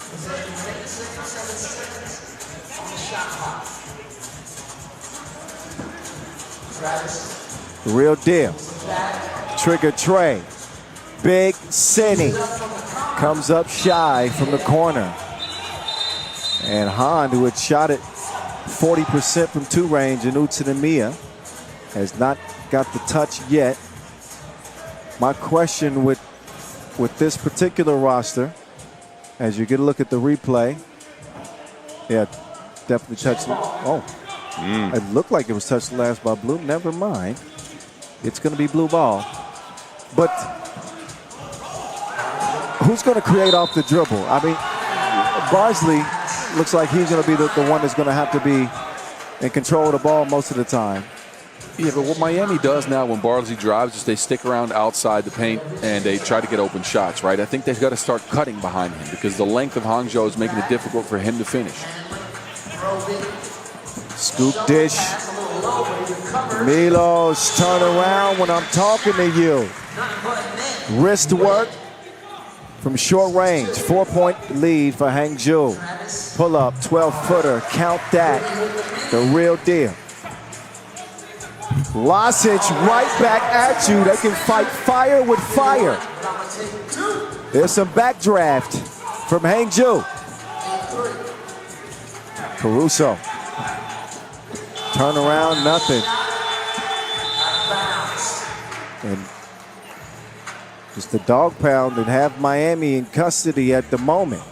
Speaker 1: Real deal. Trigger Trey. Big Cinny comes up shy from the corner. And Hahn, who had shot it 40% from 2 range in Utsunomiya, has not got the touch yet. My question with this particular roster, as you get a look at the replay, yeah, definitely touched. Oh, it looked like it was touched last by Blue. Never mind. It's going to be blue ball. But who's going to create off the dribble? I mean, Bardsley looks like he's going to be the one that's going to have to be in control of the ball most of the time.
Speaker 3: Yeah, but what Miami does now when Bardsley drives is they stick around outside the paint and they try to get open shots, right? I think they've got to start cutting behind him because the length of Hangzhou is making it difficult for him to finish.
Speaker 1: Scoop dish. Milos, turn around when I'm talking to you. Wrist work from short range. 4-point lead for Hangzhou. Pull up, 12-footer. Count that. The real deal. Lasic right back at you. They can fight fire with fire. There's some backdraft from Hangzhou. Caruso. Turn around, nothing. And just the dog pound and have Miami in custody at the moment.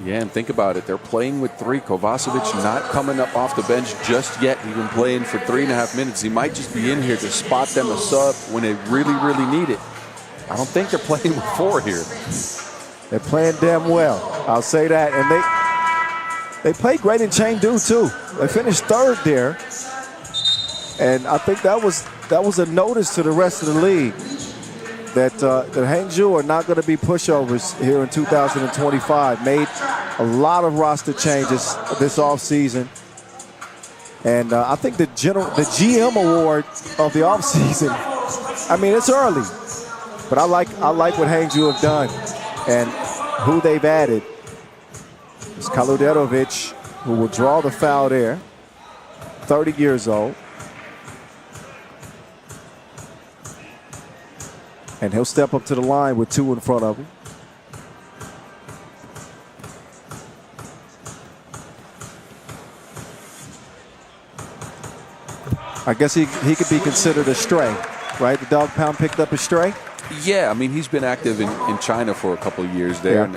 Speaker 3: Yeah, and think about it. They're playing with 3. Kovacevic not coming up off the bench just yet. He's been playing for 3.5 minutes. He might just be in here to spot them a sub when they really, really need it. I don't think they're playing with 4 here.
Speaker 1: They're playing damn well. I'll say that. And They played great in Chengdu too. They finished third there. And I think that was a notice to the rest of the league that Hangzhou are not going to be pushovers here in 2025. Made a lot of roster changes this offseason. And I think the GM award of the offseason, I mean, it's early. But I like what Hangzhou have done and who they've added. It's Kaluderovic, who will draw the foul there, 30 years old. And he'll step up to the line with 2 in front of him. I guess he could be considered a stray, right? The dog pound picked up a stray?
Speaker 3: Yeah, I mean, he's been active in China for a couple of years there.
Speaker 1: Yeah.
Speaker 3: And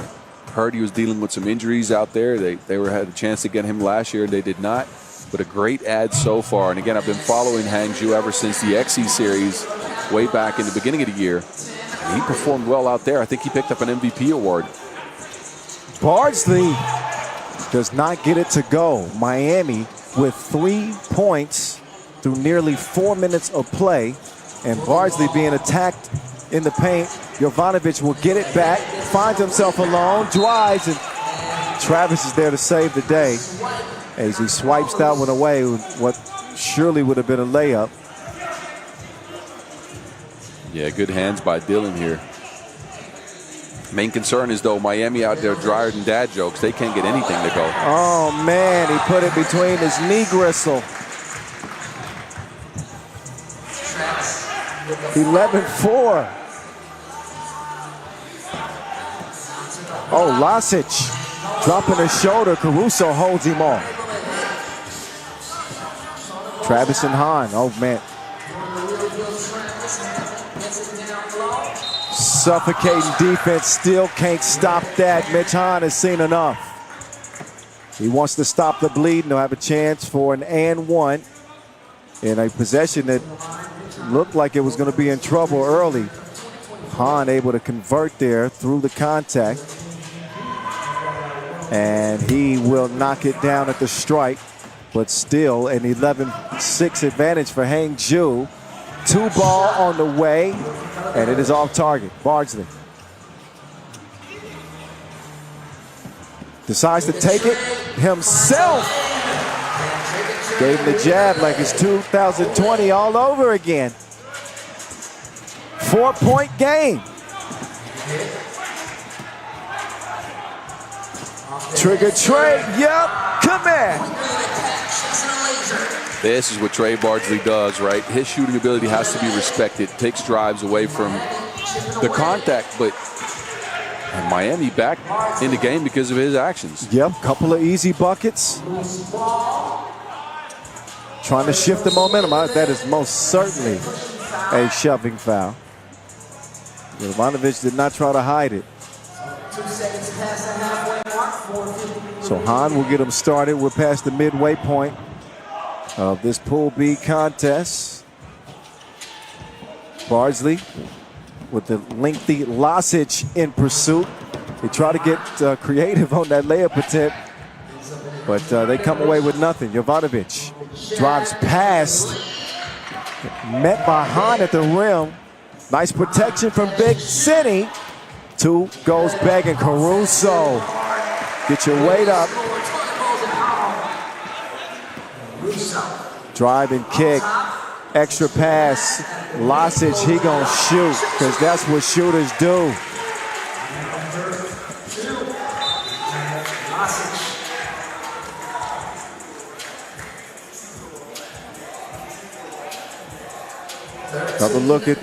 Speaker 3: heard he was dealing with some injuries out there. They had a chance to get him last year. They did not. But a great ad so far. And again, I've been following Hangzhou ever since the XE series way back in the beginning of the year. And he performed well out there. I think he picked up an MVP award.
Speaker 1: Bardsley does not get it to go. Miami with 3 points through nearly 4 minutes of play. And Bardsley being attacked in the paint. Jovanovic will get it back, finds himself alone, drives, and Travis is there to save the day as he swipes that one away with what surely would have been a layup.
Speaker 3: Yeah, good hands by Dylan here. Main concern is, though, Miami out there drier than dad jokes. They can't get anything to go.
Speaker 1: Oh, man, he put it between his knee gristle. 11-4. Oh, Lasic dropping his shoulder. Caruso holds him off. Travis and Hahn. Oh, man. Suffocating defense. Still can't stop that. Mitch Hahn has seen enough. He wants to stop the bleed and he'll have a chance for an and one in a possession that looked like it was going to be in trouble early. Hahn able to convert there through the contact. And he will knock it down at the stripe, but still an 11-6 advantage for Hangzhou. 2 ball on the way, and it is off target. Bardsley decides to take it himself. Gave him the jab like it's 2020 all over again. 4-point game. Trigger Trey, yep, come in.
Speaker 3: This is what Trey Bardsley does, right? His shooting ability has to be respected. Takes drives away from the contact, but Miami back in the game because of his actions.
Speaker 1: Yep, couple of easy buckets. Trying to shift the momentum. That is most certainly a shoving foul. Jovanovic did not try to hide it. So Hahn will get him started. We're past the midway point of this Pool B contest. Bardsley with the lengthy Lasic in pursuit. They try to get creative on that layup attempt, but they come away with nothing. Jovanovic drives past, met by Hahn at the rim. Nice protection from Big City. 2 goes back, and Caruso. Get your weight up. Drive and kick. Extra pass. Lasic, he gonna shoot, because that's what shooters do. Another look at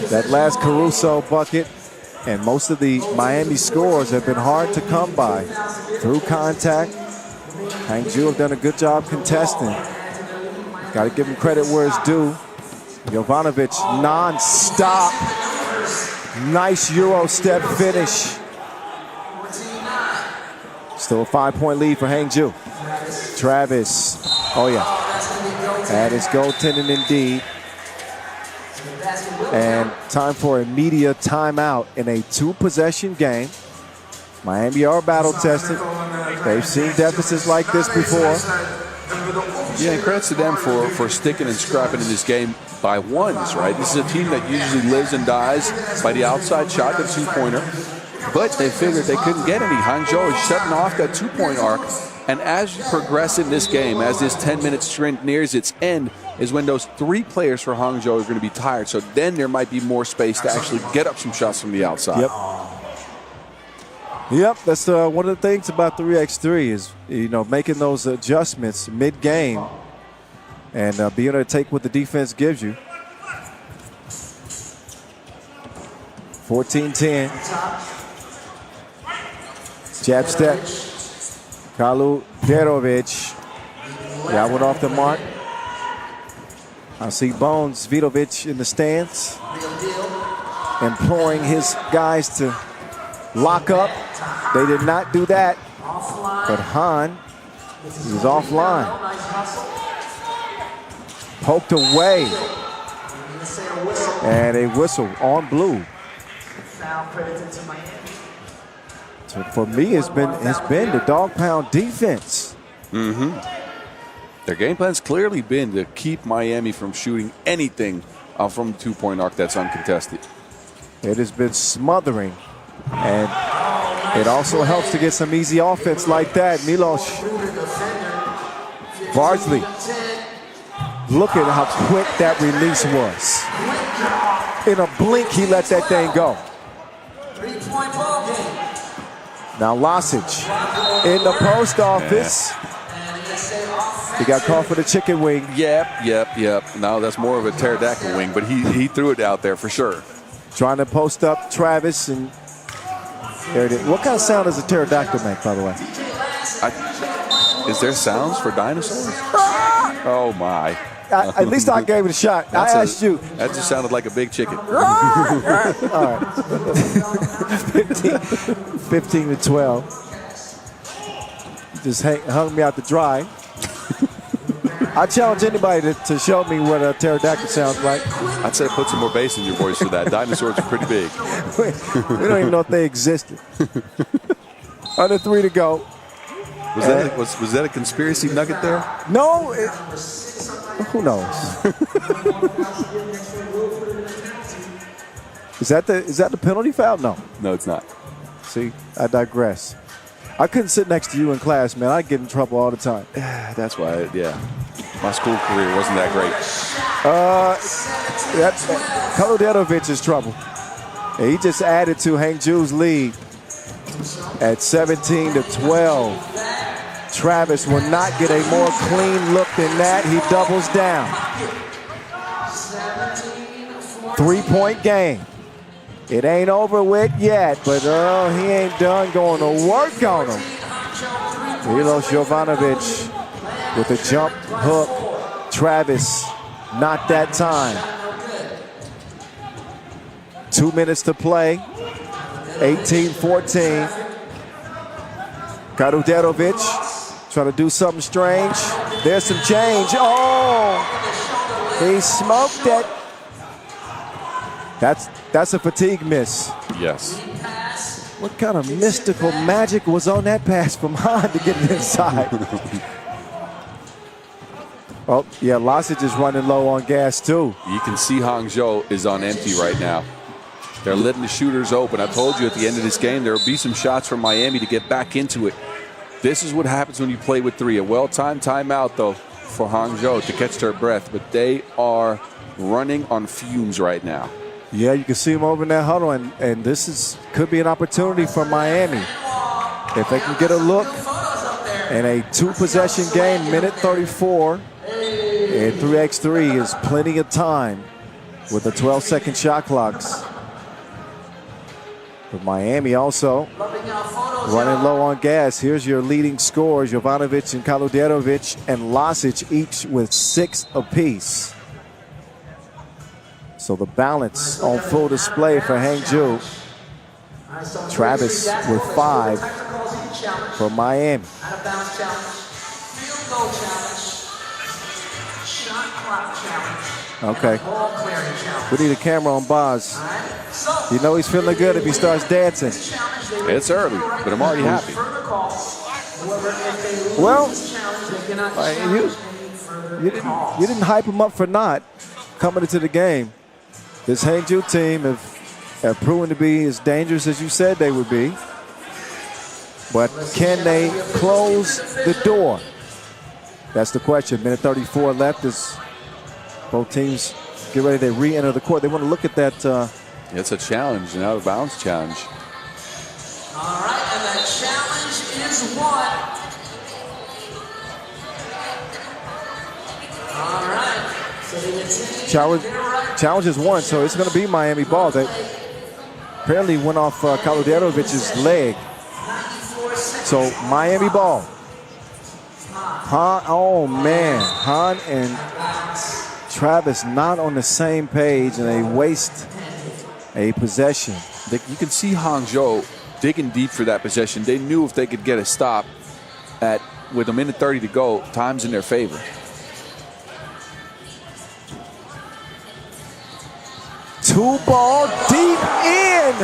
Speaker 1: that last Caruso bucket. And most of the Miami scores have been hard to come by through contact. Hangzhou have done a good job contesting. Got to give him credit where it's due. Jovanovic non-stop. Nice Euro step finish. Still a 5-point lead for Hangzhou. Travis. Oh, yeah. That is goaltending indeed. And time for a media timeout in a 2-possession game. Miami are battle tested. They've seen deficits like this before.
Speaker 3: Yeah, and credits to them for sticking and scrapping in this game by ones, right? This is a team that usually lives and dies by the outside shot, the two-pointer. But they figured they couldn't get any. Hangzhou is shutting off that two-point arc. And as you progress in this game, as this 10-minute sprint nears its end, is when those 3 players for Hangzhou are going to be tired. So then there might be more space to actually get up some shots from the outside.
Speaker 1: Yep, that's one of the things about 3x3 is, making those adjustments mid-game and being able to take what the defense gives you. 14-10. Jab step. Kaluderovic. That went off the mark. I see Bones Vidovic in the stands, imploring his guys to lock up. They did not do that. But Han is offline. Poked away. And a whistle on blue. So for me, it's been the dog pound defense.
Speaker 3: Their game plan's clearly been to keep Miami from shooting anything from the two-point arc that's uncontested.
Speaker 1: It has been smothering, and it also helps to get some easy offense like that. Milos Bardsley, look at how quick that release was. In a blink, he let that thing go. Now Losic in the post office. He got called for the chicken wing.
Speaker 3: Yep. No, that's more of a pterodactyl wing, but he threw it out there for sure.
Speaker 1: Trying to post up Travis, and there it is. What kind of sound does a pterodactyl make, by the way?
Speaker 3: Is there sounds for dinosaurs? Oh, my.
Speaker 1: At least I gave it a shot. I asked you.
Speaker 3: That just sounded like a big chicken.
Speaker 1: All right. 15 to 12. Just hung me out to dry. I challenge anybody to show me what a pterodactyl sounds like.
Speaker 3: I'd say put some more bass in your voice for that. Dinosaurs are pretty big.
Speaker 1: We don't even know if they existed. Under 3 to go.
Speaker 3: Was that a conspiracy nugget there?
Speaker 1: No. Who knows? Is that the penalty foul? No,
Speaker 3: it's not.
Speaker 1: See, I digress. I couldn't sit next to you in class, man. I'd get in trouble all the time.
Speaker 3: That's why, my school career wasn't that great.
Speaker 1: Kaluderovic's trouble. And he just added to Hangzhou's lead at 17 to 12. Travis will not get a more clean look than that. He doubles down. 3-point game. It ain't over with yet, but he ain't done going to work on him. Milos Jovanovic with a jump hook. Travis, not that time. 2 minutes to play. 18-14. Kaluderovic trying to do something strange. There's some change. Oh! He smoked it. That's a fatigue miss.
Speaker 3: Yes.
Speaker 1: What kind of mystical magic was on that pass from Han to get it inside? Oh, yeah, Losic is running low on gas too.
Speaker 3: You can see Hangzhou is on empty right now. They're letting the shooters open. I told you at the end of this game there will be some shots from Miami to get back into it. This is what happens when you play with 3. A well-timed timeout, though, for Hangzhou to catch their breath. But they are running on fumes right now.
Speaker 1: Yeah, you can see them over in that huddle, and this could be an opportunity for Miami. If they can get a look in a 2-possession game, minute 34, and 3x3 is plenty of time with the 12-second shot clocks. But Miami also running low on gas. Here's your leading scorers, Jovanovic and Kaluderovic and Losic, each with 6 apiece. So the balance on full display for Hangzhou. Travis with 5 for Miami. Okay. We need a camera on Boz. You know he's feeling good if he starts dancing.
Speaker 3: It's early, but I'm already happy.
Speaker 1: Well, you didn't hype them up for not coming into the game. This Hangzhou team have proven to be as dangerous as you said they would be. But can they close the door? That's the question. Minute 34 left as both teams get ready to re-enter the court. They want to look at that.
Speaker 3: It's a challenge, an out-of-bounds challenge.
Speaker 4: All right, and that challenge is won. All right.
Speaker 1: Challenge is won, so it's going to be Miami ball. That apparently went off Kaluderovic's leg. So Miami ball. Oh man, Han and Travis not on the same page, and they waste a possession.
Speaker 3: You can see Hangzhou digging deep for that possession. They knew if they could get a stop with a minute 30 to go, time's in their favor.
Speaker 1: Two ball deep in.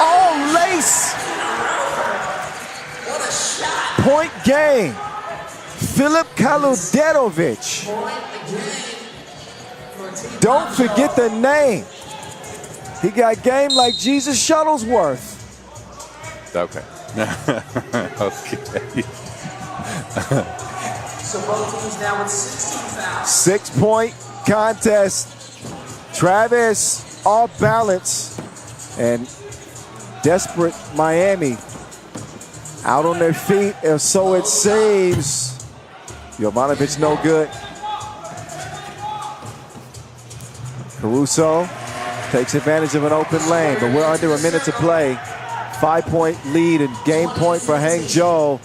Speaker 1: Oh, lace. Point game. Filip Kaluderovic. Don't forget the name. He got game like Jesus Shuttlesworth.
Speaker 3: Okay. Okay.
Speaker 4: So both teams now with 16 fouls.
Speaker 1: 6-point contest. Travis off balance, and desperate Miami out on their feet, and so it seems. Jovanovic no good. Caruso takes advantage of an open lane, but we're under a minute to play. 5-point lead and game point for Hangzhou.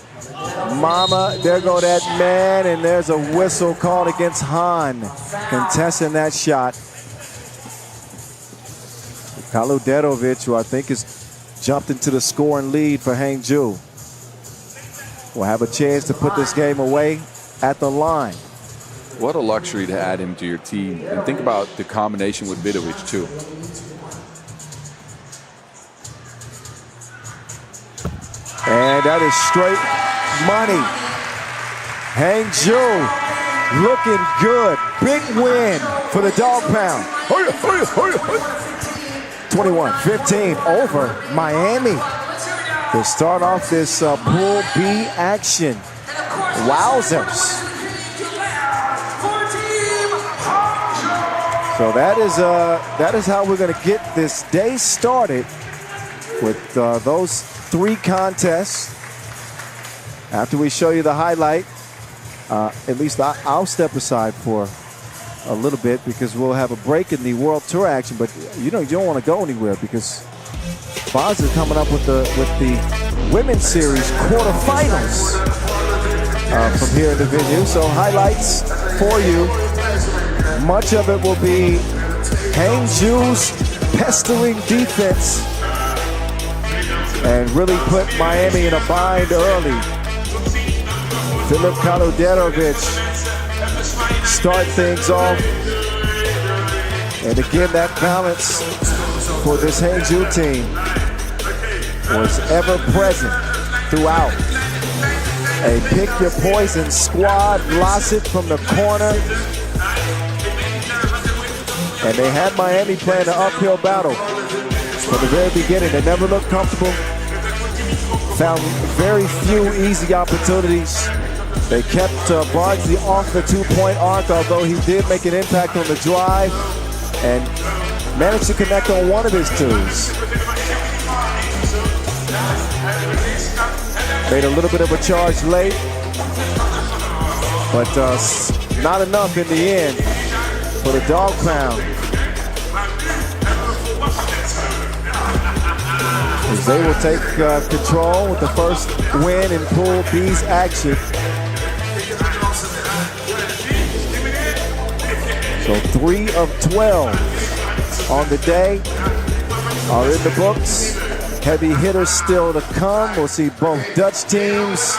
Speaker 1: Mama, there go that man, and there's a whistle called against Han, contesting that shot. Kaluderovic, who I think has jumped into the scoring lead for Hangzhou, will have a chance to put this game away at the line.
Speaker 3: What a luxury to add him to your team. And think about the combination with Vidovic, too.
Speaker 1: And that is straight money. Hangzhou looking good. Big win for the Dog Pound. 21-15 over Miami to start off this Pool B action. Wowzers. So that is how we're going to get this day started with those 3 contests. After we show you the highlight, at least I'll step aside for a little bit because we'll have a break in the World Tour action. But you don't want to go anywhere because Boz is coming up with the Women's Series quarterfinals from here in the venue. So highlights for you. Much of it will be Hangzhou's pestering defense and really put Miami in a bind early. Filip Kaluderovic start things off. And again, that balance for this Hangzhou team was ever present throughout. A pick your poison squad, Lossett from the corner. And they had Miami playing an uphill battle from the very beginning. They never looked comfortable. Found very few easy opportunities. They kept Bardsley off the 2-point arc, although he did make an impact on the drive and managed to connect on one of his twos. Made a little bit of a charge late, but not enough in the end for the Dog Pound. As they will take control with the first win in Pool B's action. So 3 of 12 on the day are in the books. Heavy hitters still to come. We'll see both Dutch teams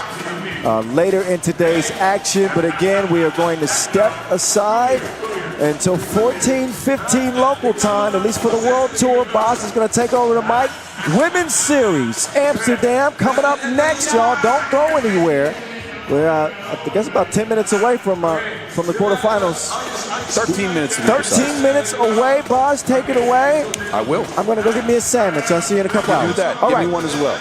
Speaker 1: later in today's action. But again, we are going to step aside until 14:15 local time, at least for the World Tour. Boss is going to take over the mic Women's Series, Amsterdam, coming up next, y'all. Don't go anywhere. We're, I guess, about 10 minutes away from the quarterfinals.
Speaker 3: 13 minutes to be
Speaker 1: 13
Speaker 3: precise.
Speaker 1: minutes away, boss. Take it away.
Speaker 3: I will.
Speaker 1: I'm going to go get me a sandwich. I'll see you in a couple hours.
Speaker 3: Do that.
Speaker 1: All
Speaker 3: Give
Speaker 1: right.
Speaker 3: me one as well.